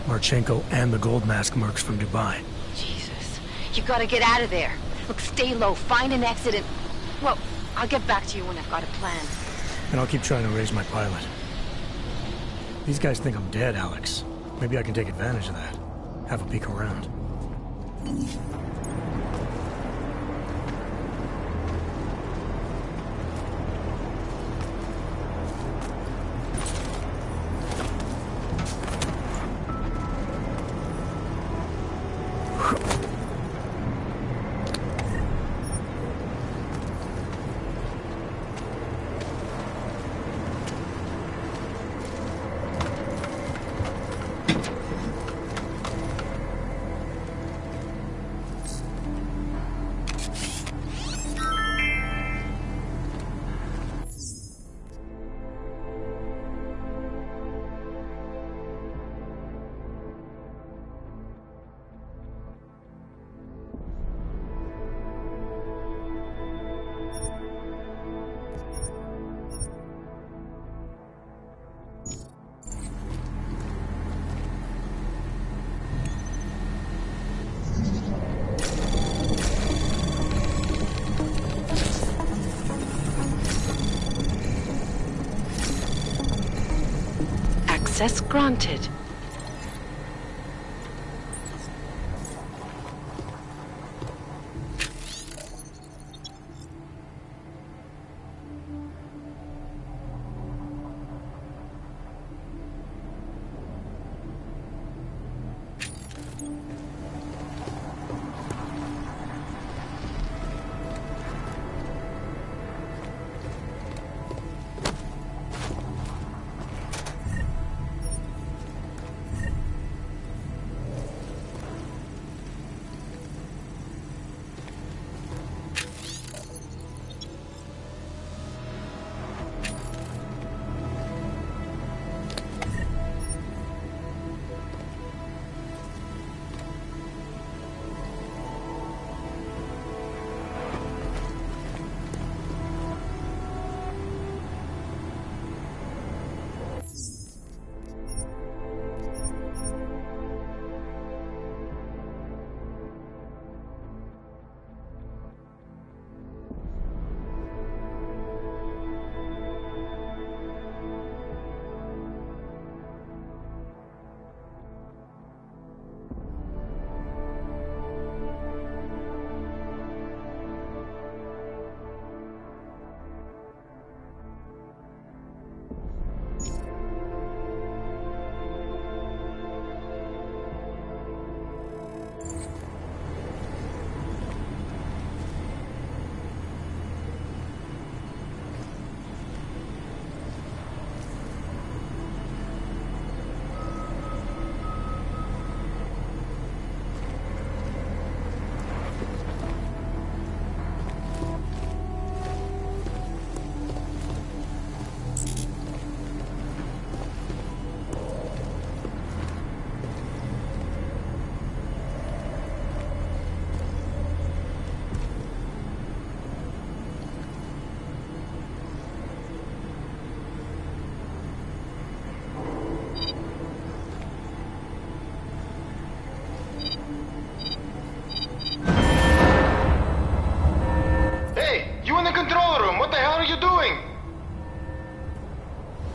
Marchenko and the Gold Mask mercs from Dubai. Jesus. You gotta get out of there. Look, stay low, find an exit and... Well, I'll get back to you when I've got a plan. And I'll keep trying to raise my pilot. These guys think I'm dead, Alex. Maybe I can take advantage of that. Have a peek around. Access granted.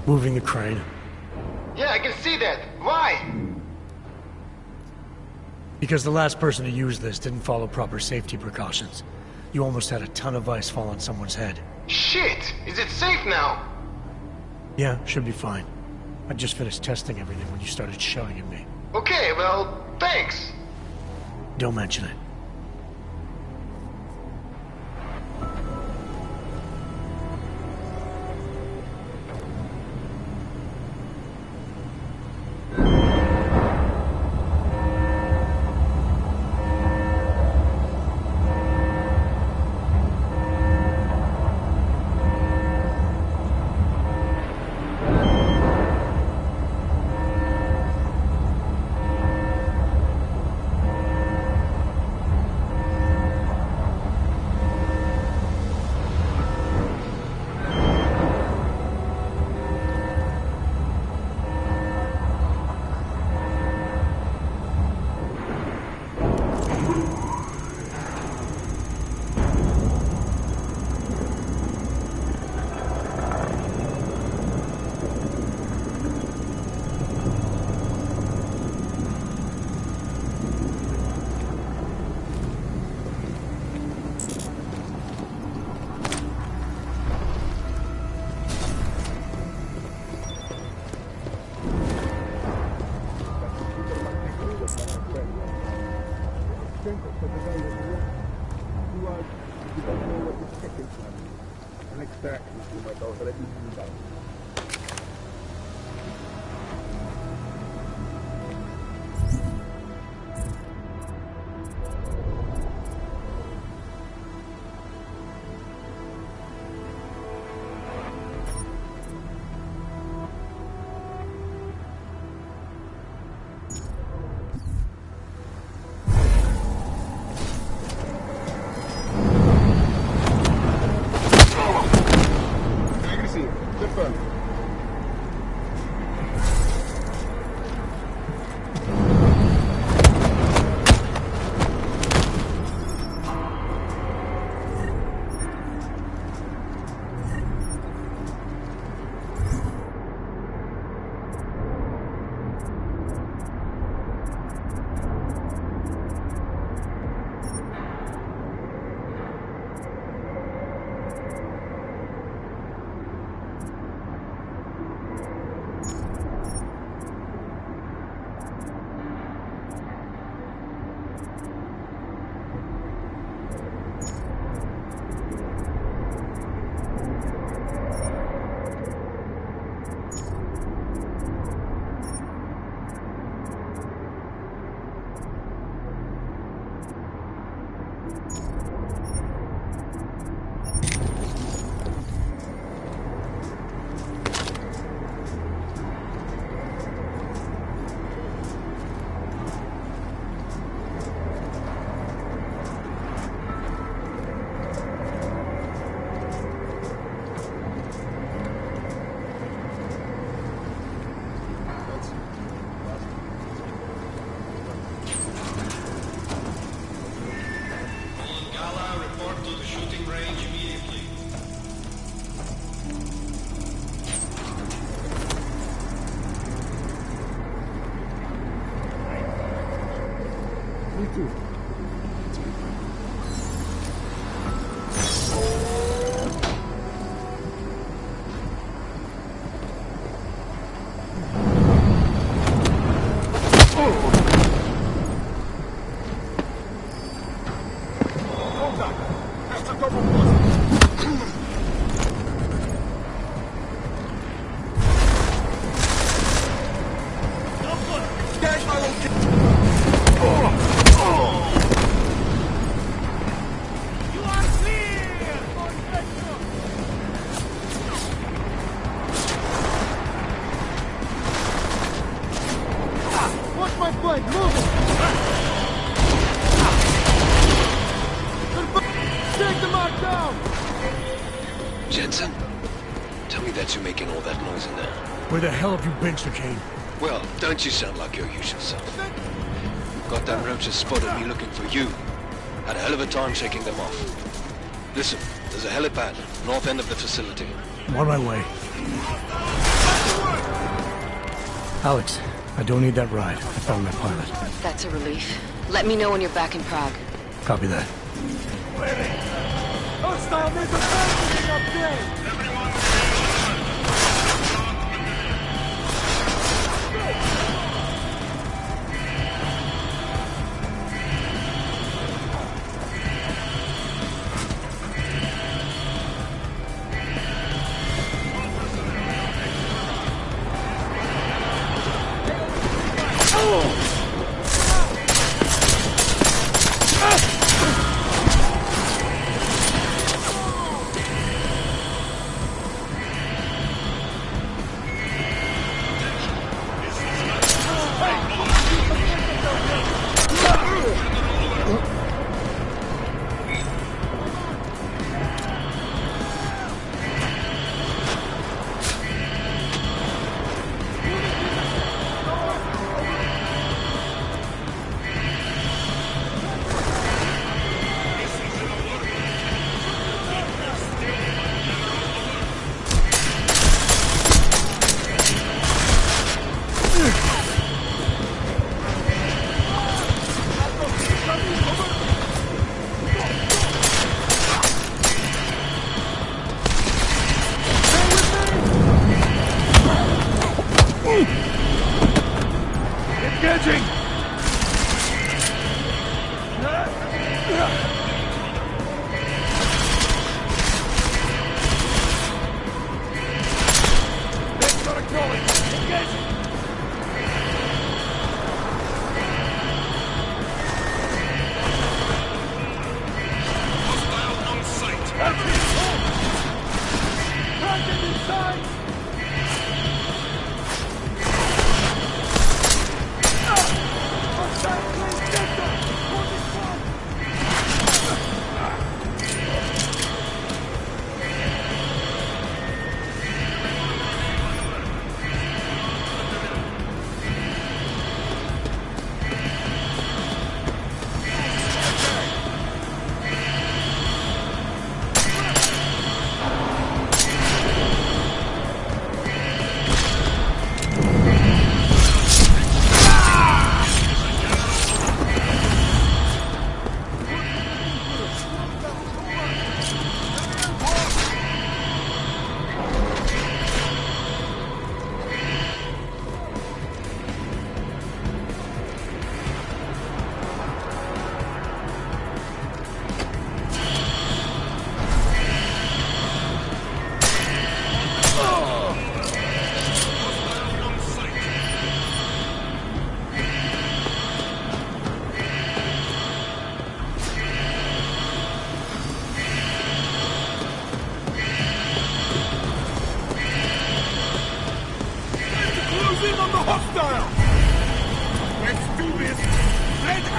Moving the crane. Yeah, I can see that. Why? Because the last person to use this didn't follow proper safety precautions. You almost had a ton of ice fall on someone's head. Shit! Is it safe now? Yeah, should be fine. I just finished testing everything when you started shouting at me. Okay, well, thanks. Don't mention it. Jensen? Tell me that you're making all that noise in there. Where the hell have you been, Sir Kane? Well, don't you sound like your usual self. Goddamn roaches spotted me looking for you. Had a hell of a time shaking them off. Listen, there's a helipad, north end of the facility. I'm on my way. Alex, I don't need that ride. I found my pilot. That's a relief. Let me know when you're back in Prague. Copy that. Hostile missile targeting upgrade!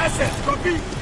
Asset, copy!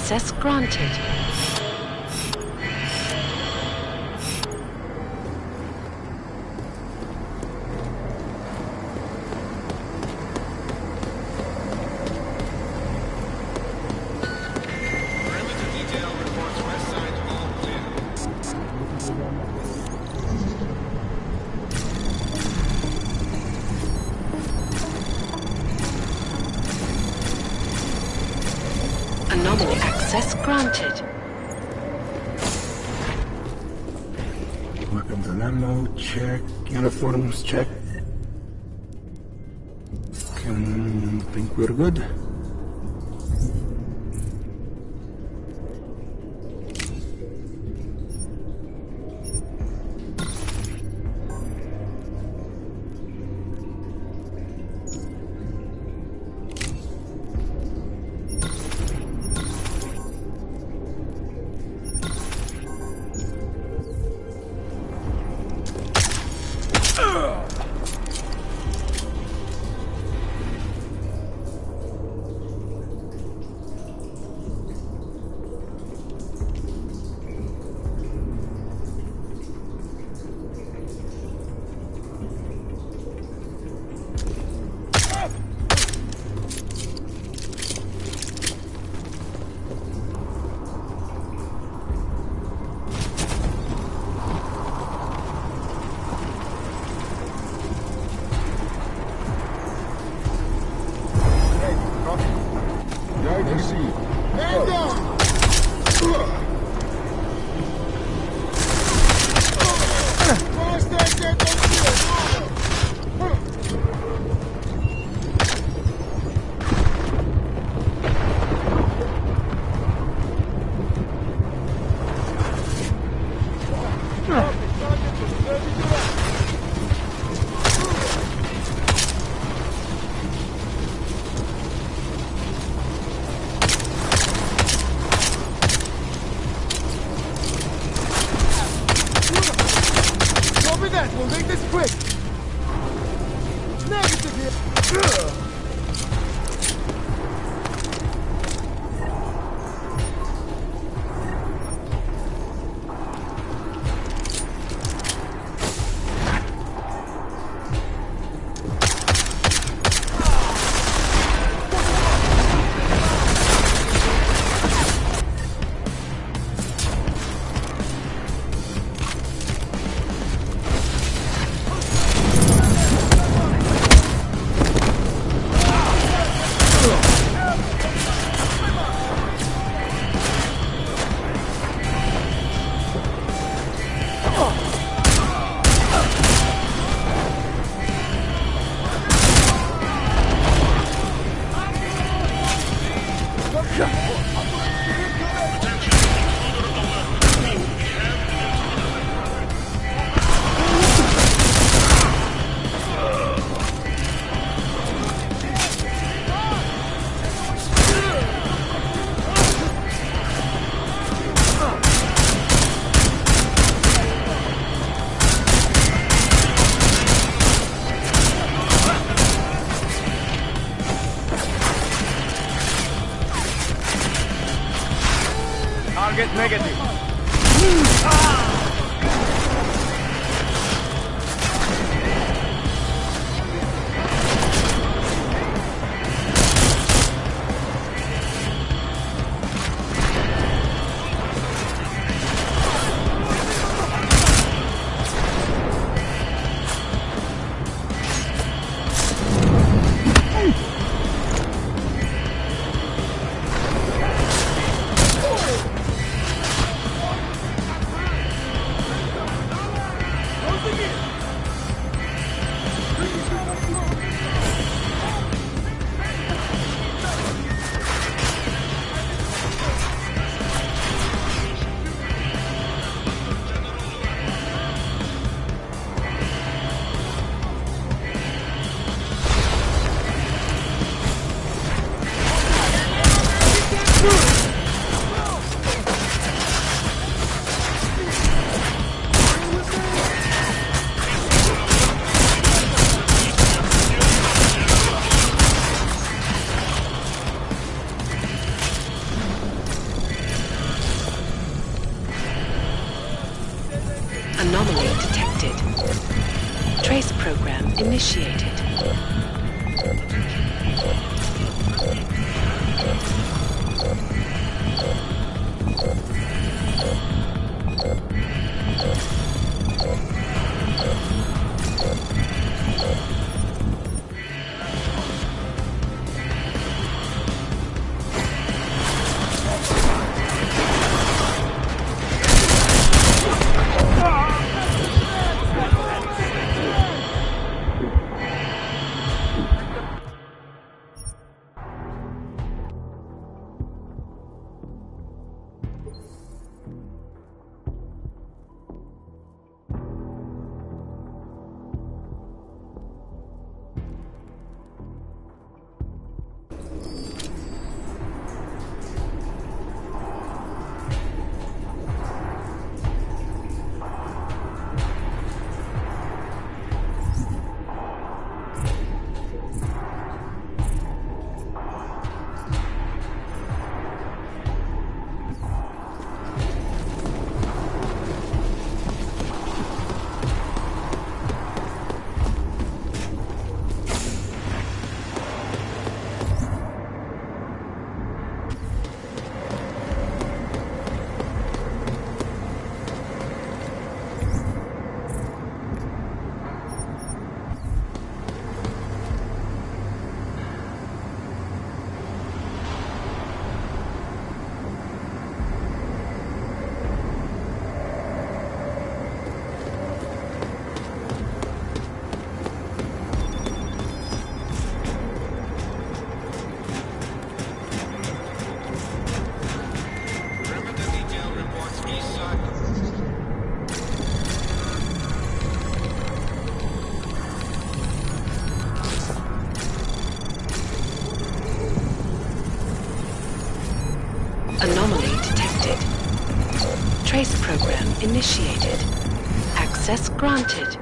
Access granted. Anomaly access granted. Weapons and ammo, check. Uniforms, check. Think we're good. We'll make this quick. Negative here. Target negative. Anomaly detected. Trace program initiated. Anomaly detected. Trace program initiated. Access granted.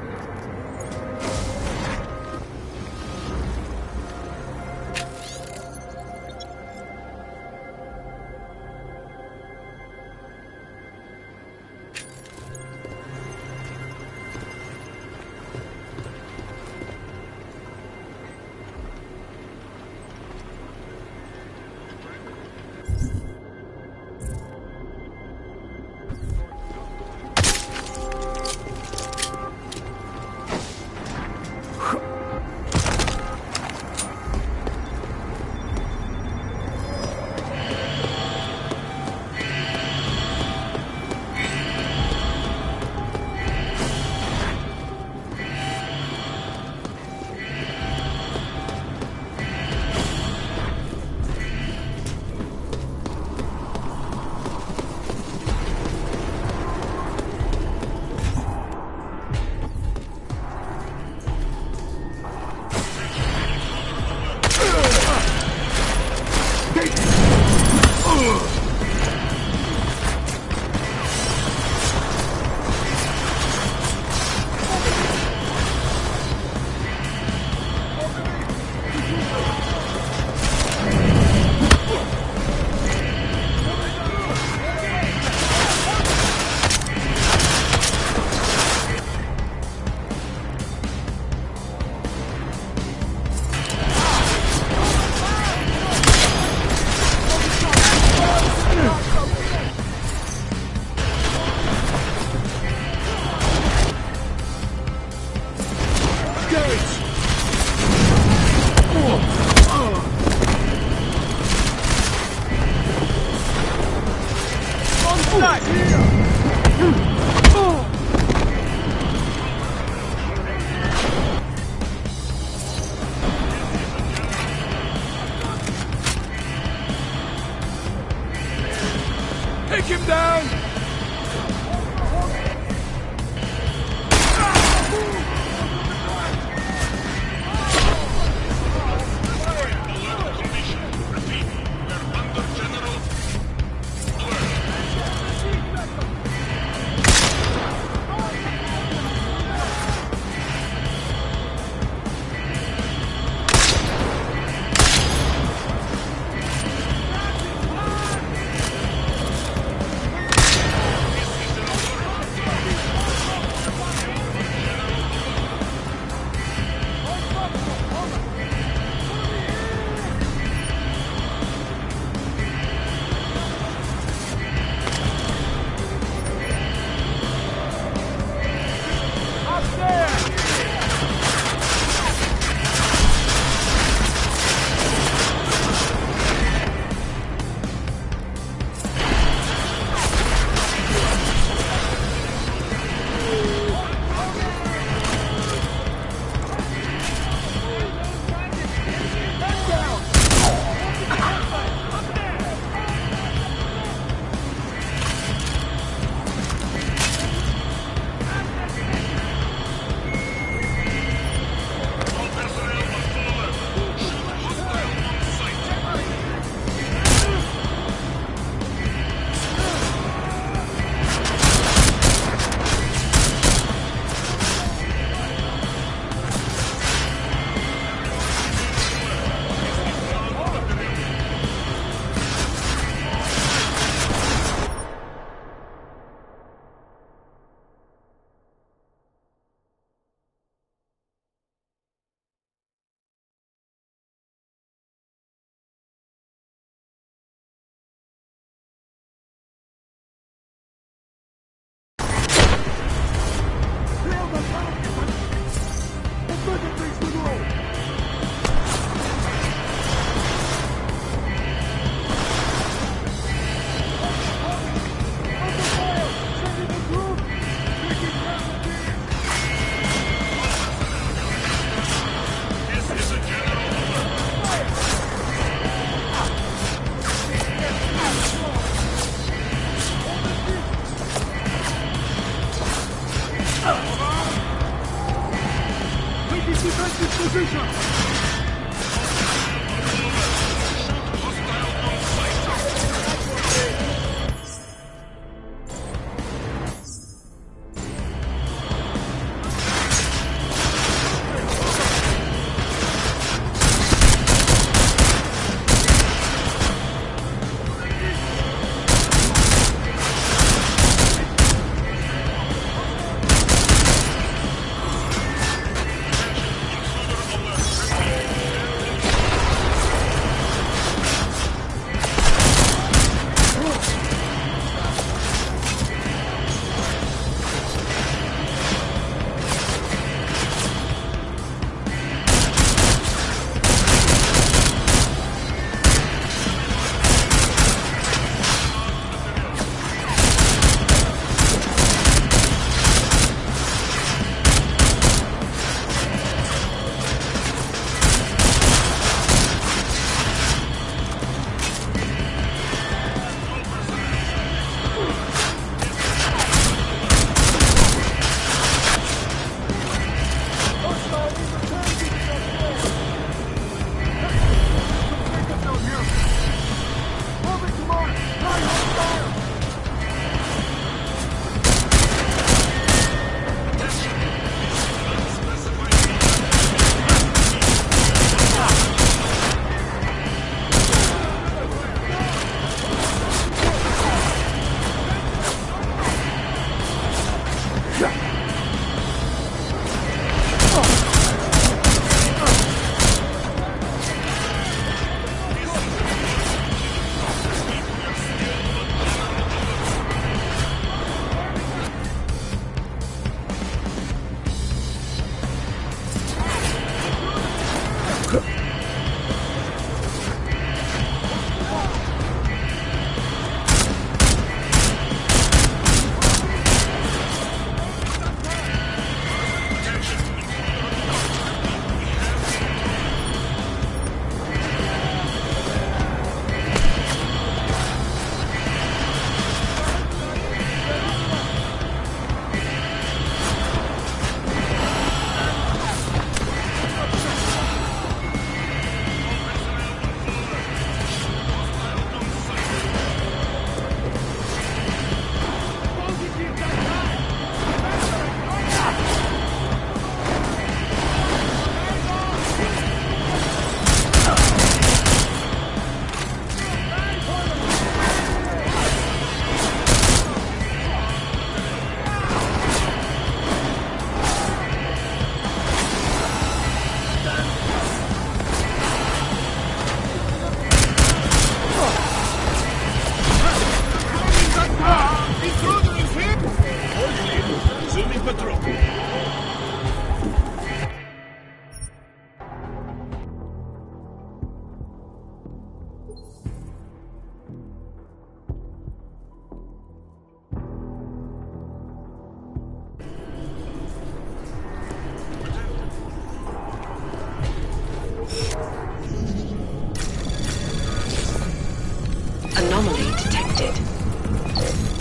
Take him down!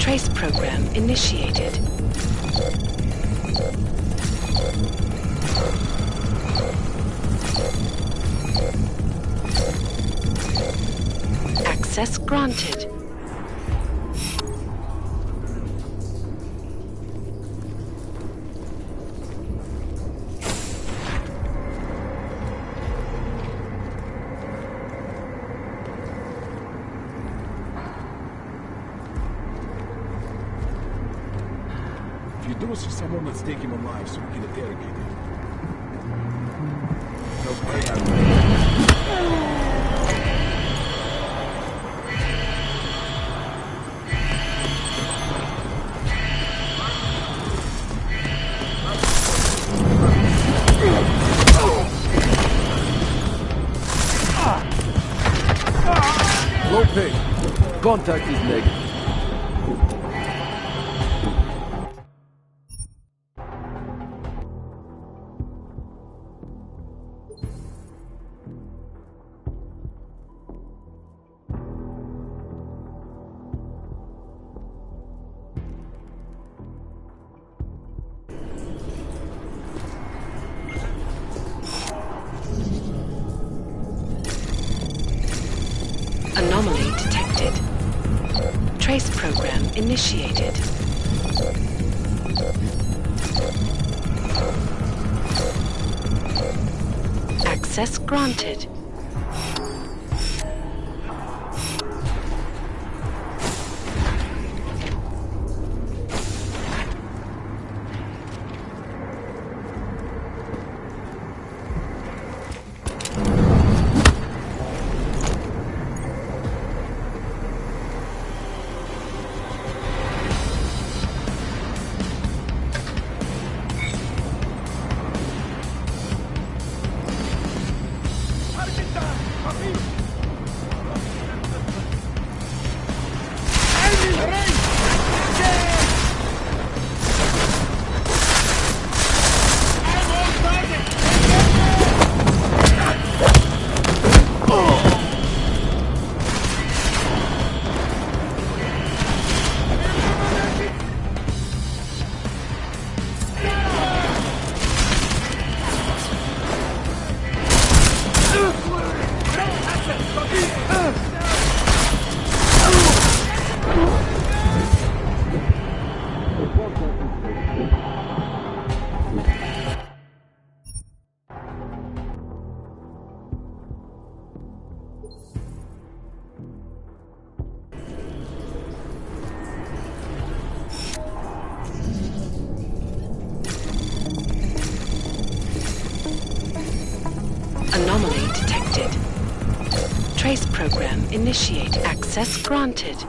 Trace program initiated. Access granted. If you do see someone, let's take him alive so we can interrogate him. Low ping. Contact is negative. Anomaly detected. Trace program initiated. Access granted. Anomaly detected. Trace program initiate. Access granted.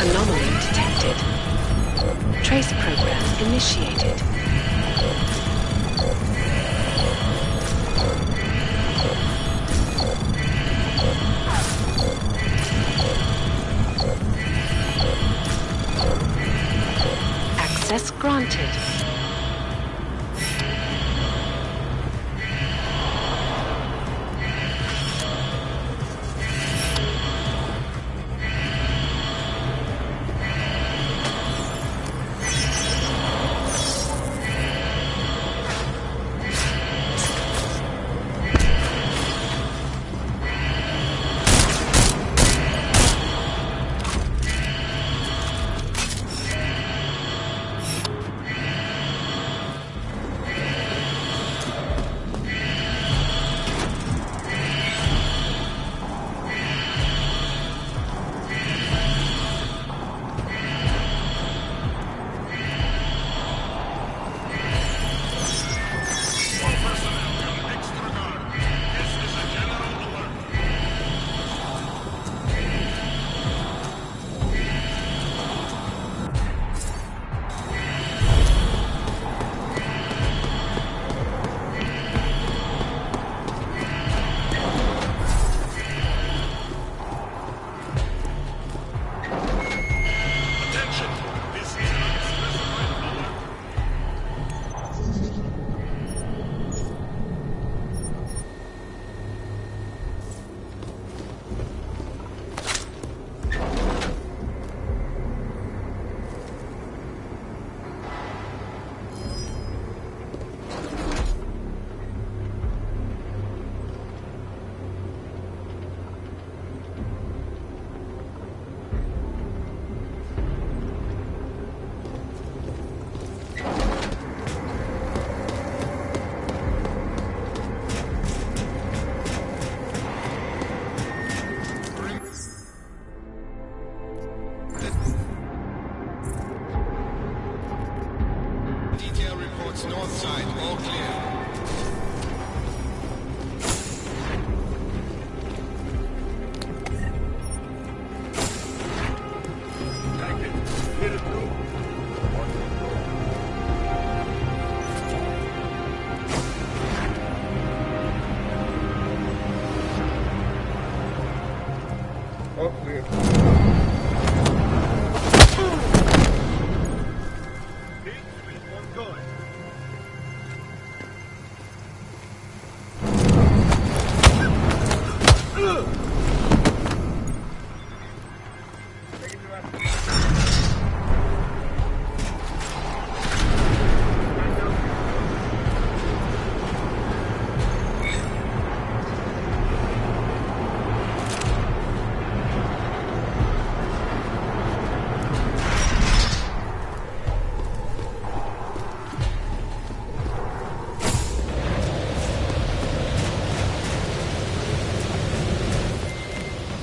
Anomaly detected. Trace program initiated. Access granted.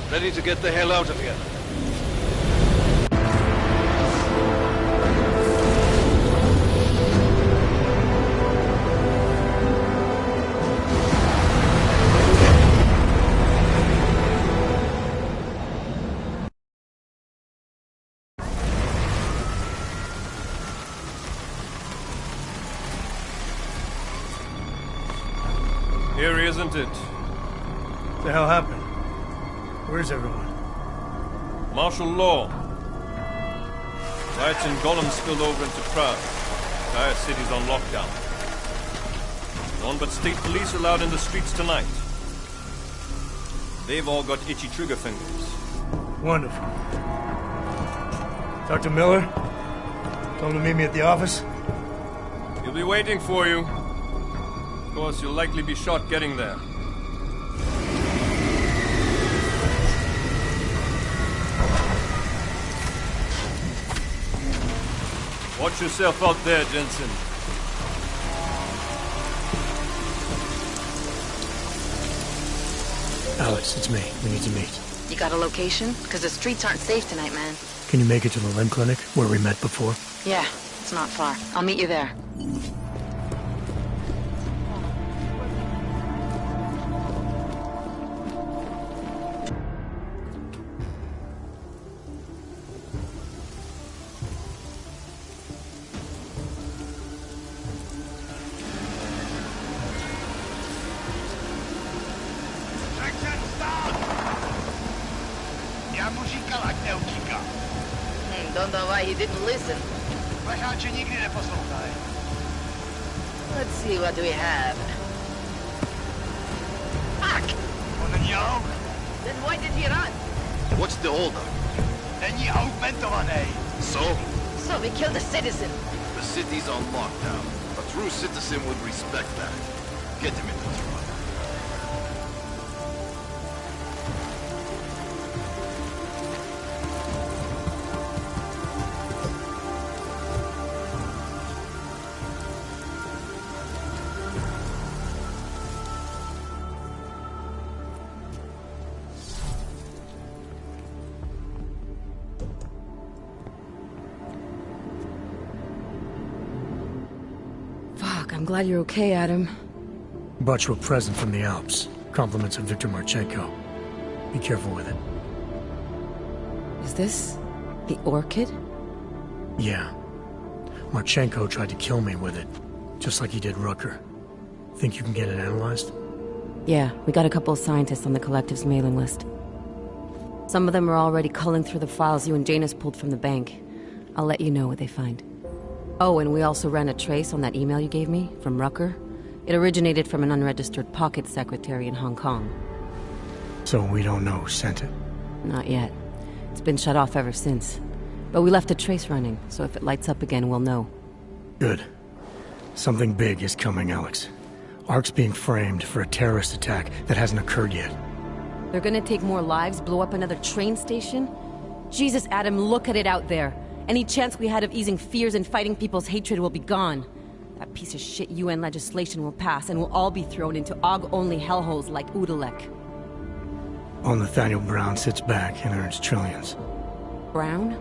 Ready to get the hell out of here. Here, isn't it? What the hell happened? Where's everyone? Martial law. Riots in Gollum spilled over into Prague. Entire city's on lockdown. None but state police are allowed in the streets tonight. They've all got itchy trigger fingers. Wonderful. Dr. Miller? Told him to meet me at the office? He'll be waiting for you. Of course, you'll likely be shot getting there. Watch yourself out there, Jensen. Alex, it's me. We need to meet. You got a location? Because the streets aren't safe tonight, man. Can you make it to the limb clinic, where we met before? Yeah, it's not far. I'll meet you there. Don't know why he didn't listen. Let's see what we have. Fuck! Then why did he run? What's the holdup? So? So we killed a citizen. The city's on lockdown. A true citizen would respect that. Get him in the truck. I'm glad you're okay, Adam. Brought you a present from the Alps. Compliments of Victor Marchenko. Be careful with it. Is this the orchid? Yeah. Marchenko tried to kill me with it, just like he did Rucker. Think you can get it analyzed? Yeah, we got a couple of scientists on the collective's mailing list. Some of them are already culling through the files you and Janus pulled from the bank. I'll let you know what they find. Oh, and we also ran a trace on that email you gave me, from Rucker. It originated from an unregistered pocket secretary in Hong Kong. So we don't know who sent it? Not yet. It's been shut off ever since. But we left a trace running, so if it lights up again, we'll know. Good. Something big is coming, Alex. Ark's being framed for a terrorist attack that hasn't occurred yet. They're gonna take more lives, blow up another train station? Jesus, Adam, look at it out there. Any chance we had of easing fears and fighting people's hatred will be gone. That piece of shit UN legislation will pass, and we'll all be thrown into AUG-only hellholes like Udalek. While Nathaniel Brown sits back and earns trillions. Brown?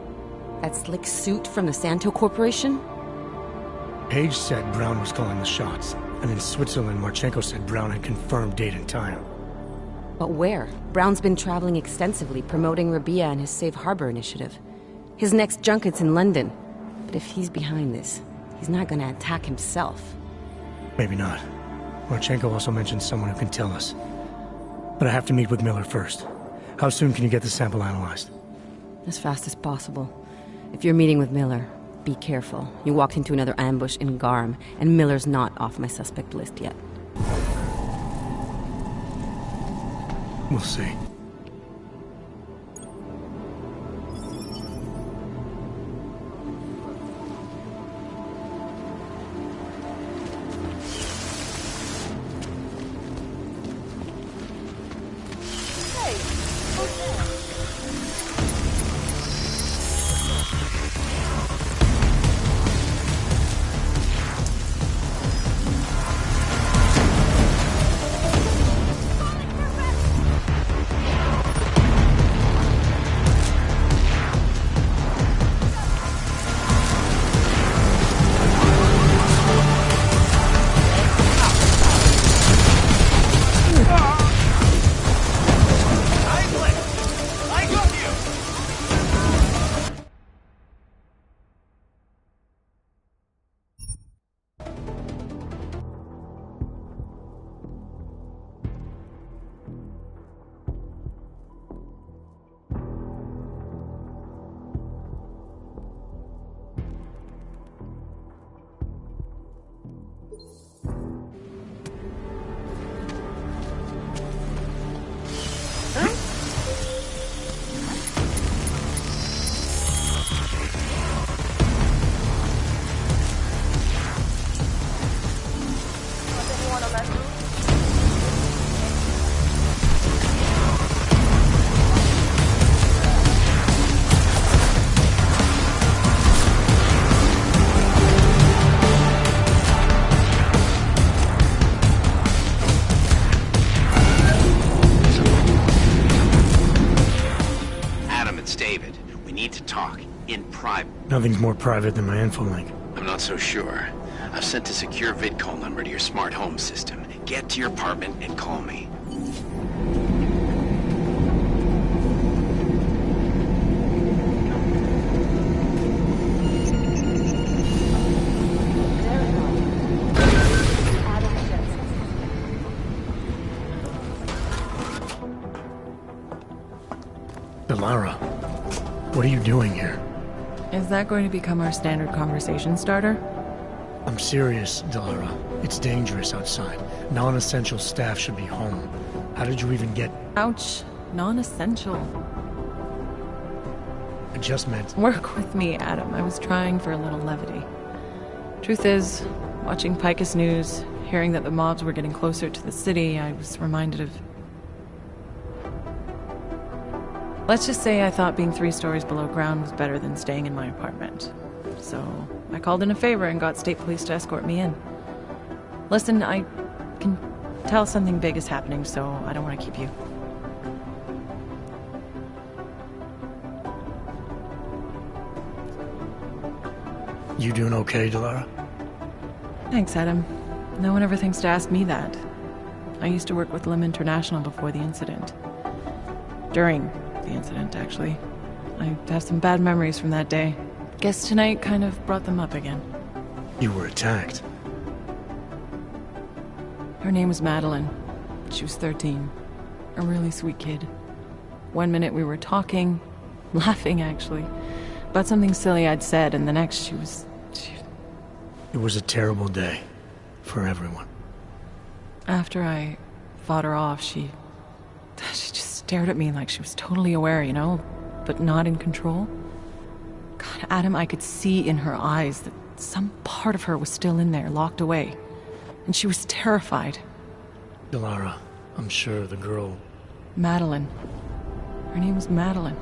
That slick suit from the Santo Corporation? Page said Brown was calling the shots, and in Switzerland, Marchenko said Brown had confirmed date and time. But where? Brown's been traveling extensively, promoting Rabia and his Safe Harbor initiative. His next junket's in London. But if he's behind this, he's not gonna attack himself. Maybe not. Marchenko also mentioned someone who can tell us. But I have to meet with Miller first. How soon can you get the sample analyzed? As fast as possible. If you're meeting with Miller, be careful. You walked into another ambush in Garm, and Miller's not off my suspect list yet. We'll see. Nothing's more private than my infolink. I'm not so sure. I've sent a secure vidcall number to your smart home system. Get to your apartment and call me. Delara, what are you doing here? Is that going to become our standard conversation starter? I'm serious, Delara. It's dangerous outside. Non-essential staff should be home. How did you even get... Ouch. Non-essential. I just meant... Work with me, Adam. I was trying for a little levity. Truth is, watching Picus News, hearing that the mobs were getting closer to the city, I was reminded of... Let's just say I thought being 3 stories below ground was better than staying in my apartment. So, I called in a favor and got state police to escort me in. Listen, I can tell something big is happening, so I don't want to keep you. You doing okay, Delara? Thanks, Adam. No one ever thinks to ask me that. I used to work with Lim International before the incident. During the incident, actually. I have some bad memories from that day. Guess tonight kind of brought them up again. You were attacked. Her name was Madeline. She was 13. A really sweet kid. One minute we were talking, laughing actually, about something silly I'd said, and the next she was... It was a terrible day. For everyone. After I fought her off, she just stared at me like she was totally aware, you know, but not in control. God, Adam, I could see in her eyes that some part of her was still in there, locked away. And she was terrified. Delara, I'm sure the girl... Madeline. Her name was Madeline.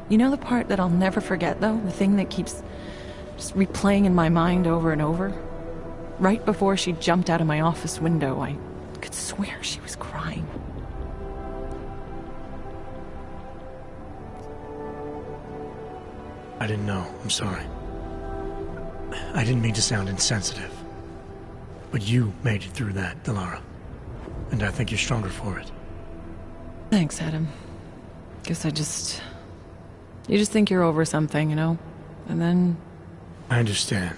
You know the part that I'll never forget, though? The thing that keeps just replaying in my mind over and over? Right before she jumped out of my office window, I could swear she was crying. I didn't know. I'm sorry. I didn't mean to sound insensitive. But you made it through that, Delara. And I think you're stronger for it. Thanks, Adam. Guess you just think you're over something, you know? And then... I understand.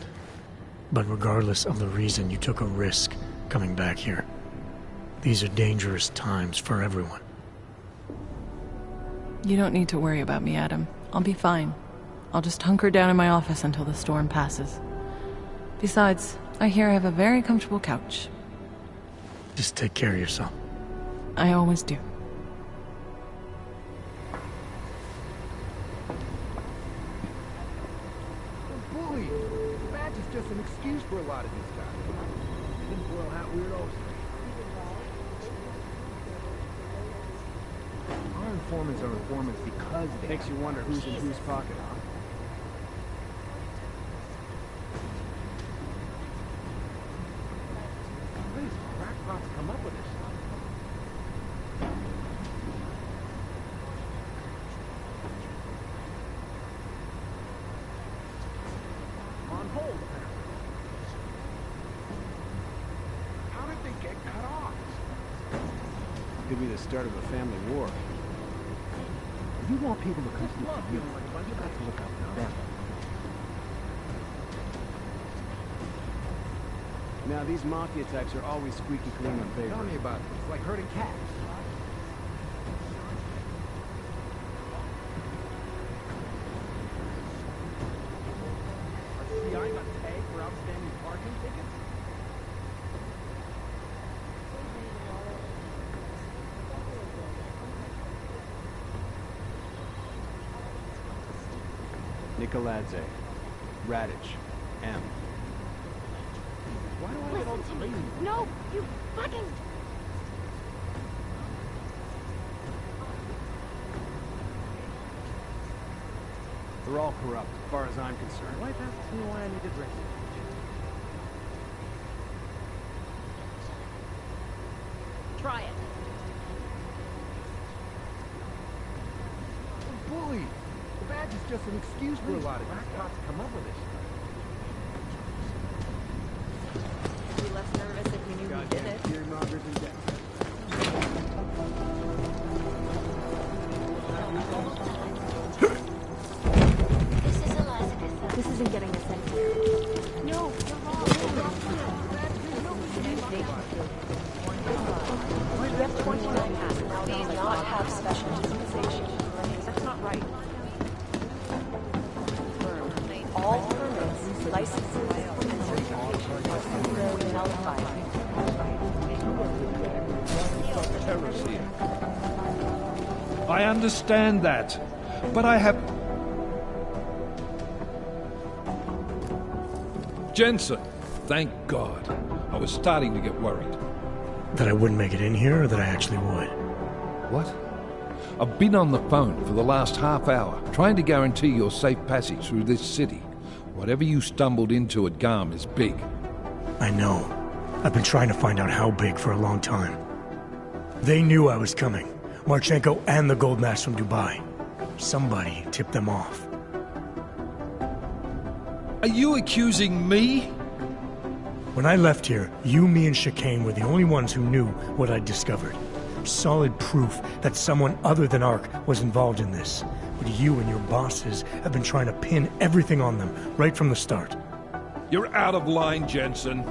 But regardless of the reason, you took a risk coming back here. These are dangerous times for everyone. You don't need to worry about me, Adam. I'll be fine. I'll just hunker down in my office until the storm passes. Besides, I hear I have a very comfortable couch. Just take care of yourself. I always do. Bully! The badge is just an excuse for a lot of these guys. Tinfoil hat weirdos. Our informants are informants because they... Makes you wonder who's in whose pocket, huh? These crackpots come up with this stuff. On hold, apparently. How did they get cut off? Could be the start of a family war. If you want people to come to you, you got to look out for them. Now, these mafia types are always squeaky clean on paper. Tell me about it. It's like herding cats. See, I got tagged for outstanding parking tickets? Nicoladze. Radich. M. Why do I get all crazy? No, you fucking... They're all corrupt, as far as I'm concerned. Wife asks me why I need a drink. Try it. Bully! The badge is just an excuse for a lot of these cops come up with this. Be less nervous if you knew who did it. Fearmongers and death. This isn't getting us anywhere. No, you're wrong. You have 29 passes. Now do not have special dispensation. That's not right. license and certification are temporarily nullified. Terror's here. I understand that, but I have... Jensen, thank God. I was starting to get worried. That I wouldn't make it in here, or that I actually would? What? I've been on the phone for the last half hour, trying to guarantee your safe passage through this city. Whatever you stumbled into at Garm is big. I know. I've been trying to find out how big for a long time. They knew I was coming. Marchenko and the gold mask from Dubai. Somebody tipped them off. Are you accusing me? When I left here, you, me, and Chicane were the only ones who knew what I'd discovered. Solid proof that someone other than Ark was involved in this. But you and your bosses have been trying to pin everything on them, right from the start. You're out of line, Jensen.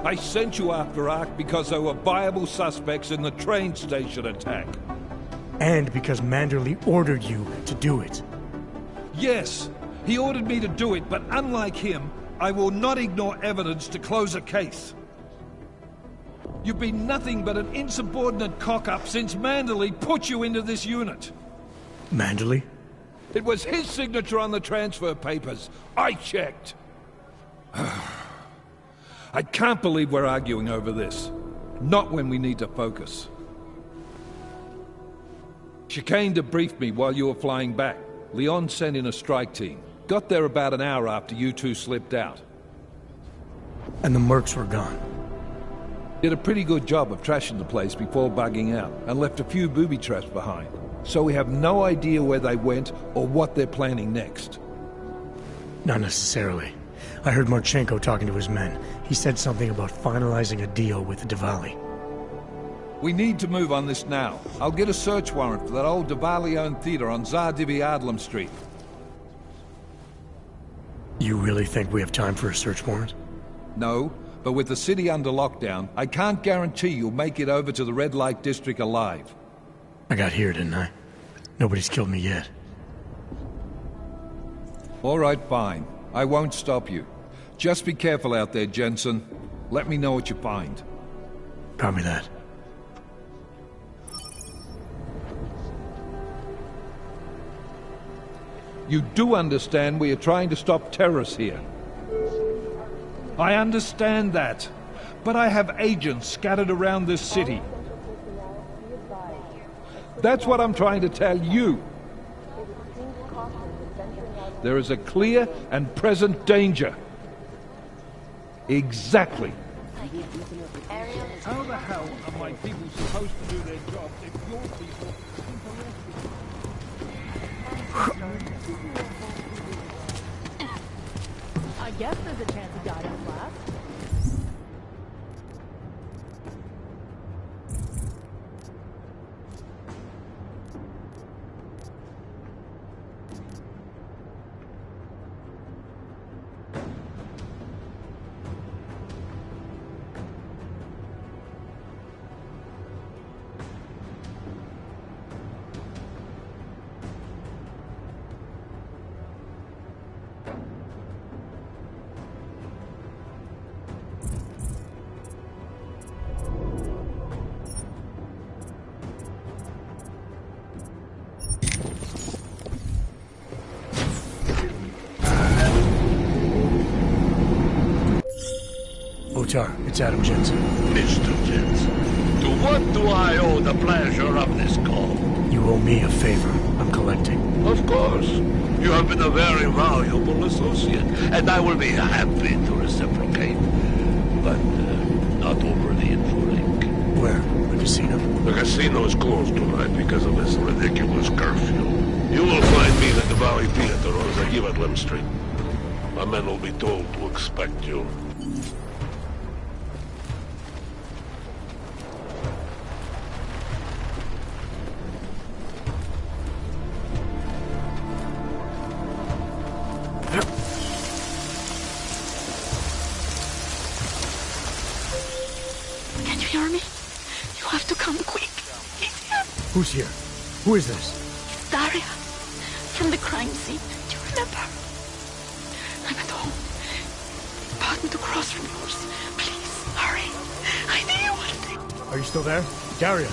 I sent you after Ark because there were viable suspects in the train station attack. And because Manderley ordered you to do it. Yes, he ordered me to do it, but unlike him, I will not ignore evidence to close a case. You've been nothing but an insubordinate cock-up since Manderley put you into this unit. Manderley? It was his signature on the transfer papers. I checked. I can't believe we're arguing over this. Not when we need to focus. Chicane debriefed me while you were flying back. Leon sent in a strike team. Got there about an hour after you two slipped out. And the mercs were gone. Did a pretty good job of trashing the place before bugging out, and left a few booby traps behind. So we have no idea where they went or what they're planning next. Not necessarily. I heard Marchenko talking to his men. He said something about finalizing a deal with the Diwali. We need to move on this now. I'll get a search warrant for that old Diwali-owned theater on Zardibi Adlam Street. You really think we have time for a search warrant? No, but with the city under lockdown, I can't guarantee you'll make it over to the Red Light District alive. I got here, didn't I? Nobody's killed me yet. All right, fine. I won't stop you. Just be careful out there, Jensen. Let me know what you find. Copy that. You do understand we are trying to stop terrorists here. I understand that, but I have agents scattered around this city. That's what I'm trying to tell you. There is a clear and present danger. Exactly. How the hell are my people supposed to do their job if your people I guess there's a chance he died in class. It's Adam Jensen. Mr. Jensen, to what do I owe the pleasure of this call? You owe me a favor. I'm collecting. Of course. You have been a very valuable associate, and I will be happy to reciprocate. But not over the InfoLink. Where? The casino? The casino is closed tonight because of this ridiculous curfew. You will find me at the Valley Theater on Zagiv Adlam Street. My men will be told to expect you. Who's here? Who is this? It's Daria. From the crime scene. Do you remember? I'm at home. Answer me, please. Hurry. I know you want to. Are you still there? Daria!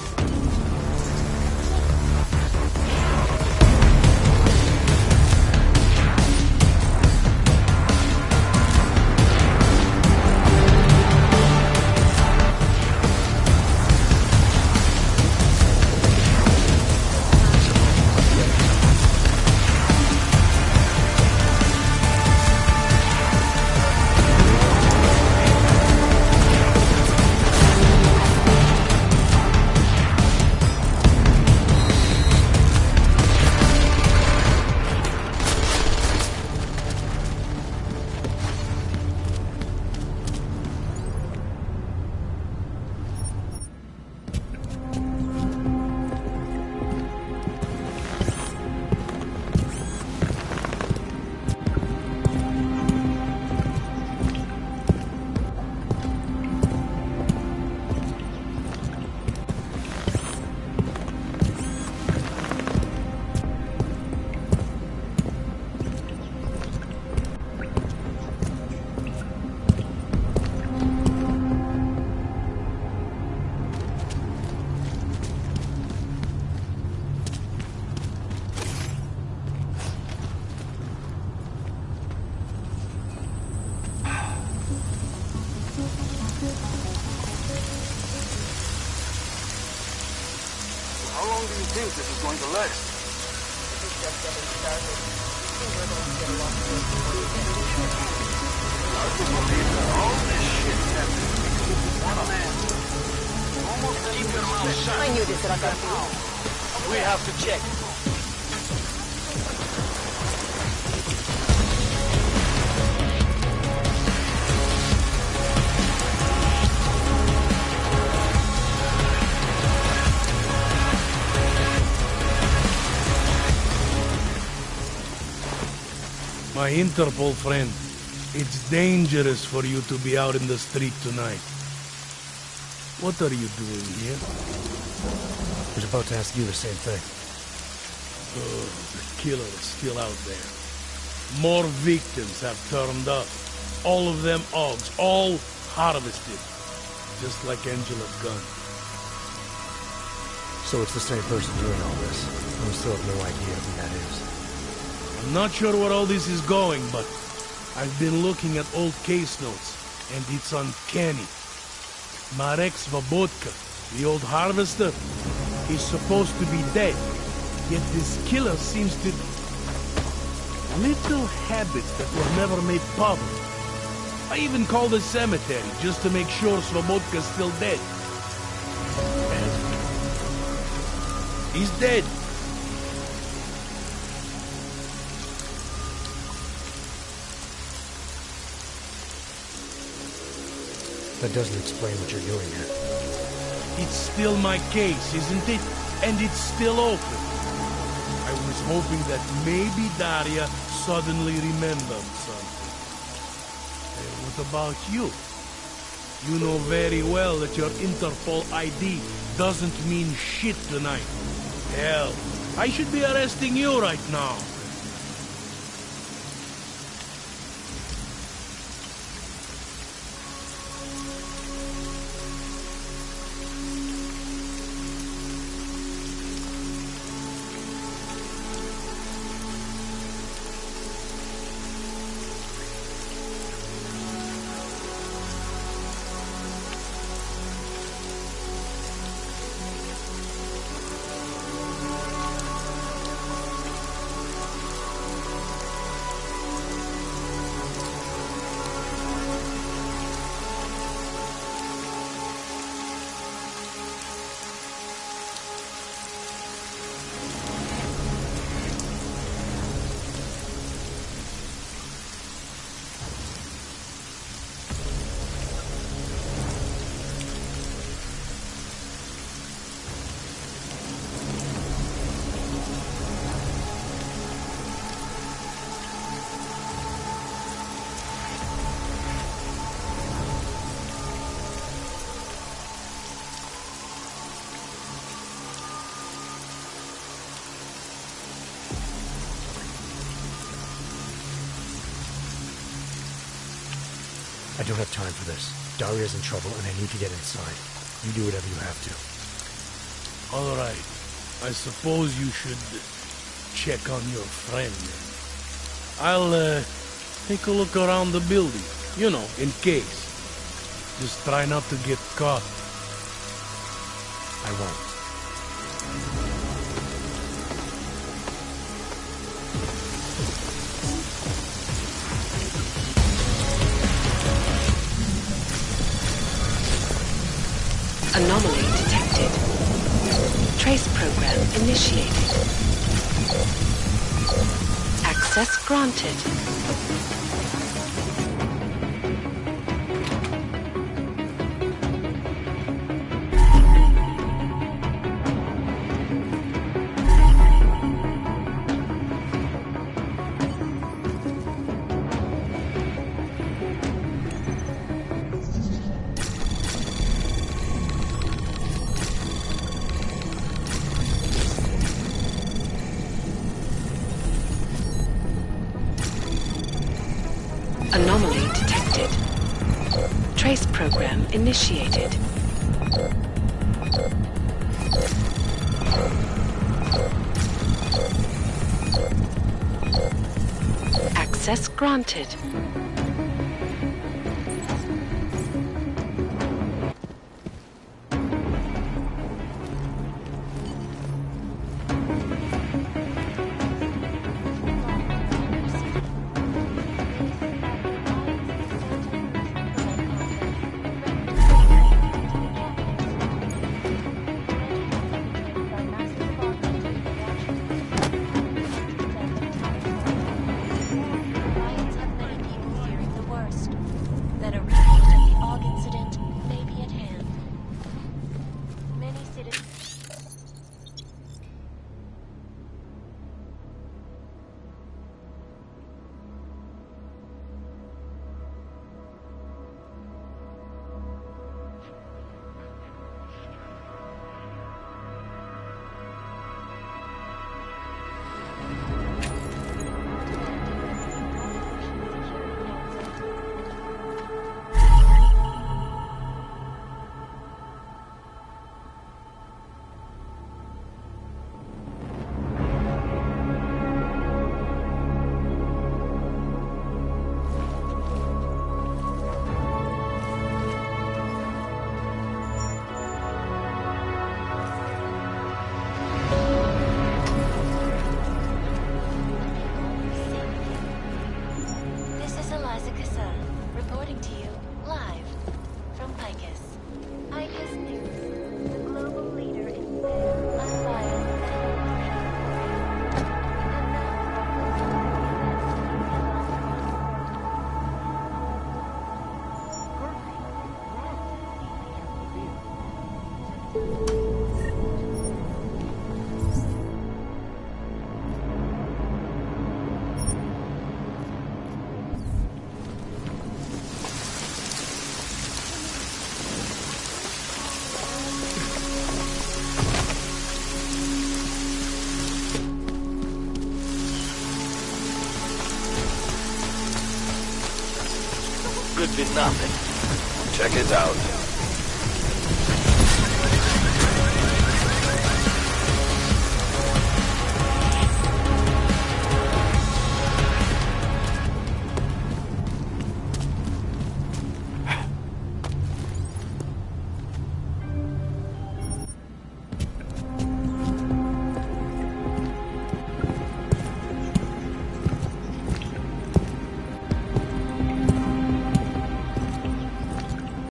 How long do you think this is going to last? This is just getting started. I think we're going to get a lot more before we get to shore. Hard to believe that all this shit happened because of one man. Almost keep your mouth shut. I knew this, Raka. We have to check. My Interpol friend, it's dangerous for you to be out in the street tonight. What are you doing here? I was about to ask you the same thing. Oh, the killer is still out there. More victims have turned up. All of them Augs, all harvested. Just like Angela Gunn. So it's the same person doing all this. I still have no idea who that is. I'm not sure where all this is going, but I've been looking at old case notes, and it's uncanny. Marek Svobotka, the old harvester, is supposed to be dead, yet this killer seems to... little habits that were never made public. I even called the cemetery just to make sure Svobodka's still dead. And... he's dead. That doesn't explain what you're doing here. It's still my case, isn't it? And it's still open. I was hoping that maybe Daria suddenly remembered something. What about you? You know very well that your Interpol ID doesn't mean shit tonight. Hell, I should be arresting you right now. I don't have time for this. Daria's in trouble and I need to get inside. You do whatever you have to. All right. I suppose you should check on your friend. I'll take a look around the building. You know, in case. Just try not to get caught. I won't. Anomaly detected. Trace program initiated. Access granted. Anomaly detected. Trace program initiated. Access granted. Could be nothing. Check it out.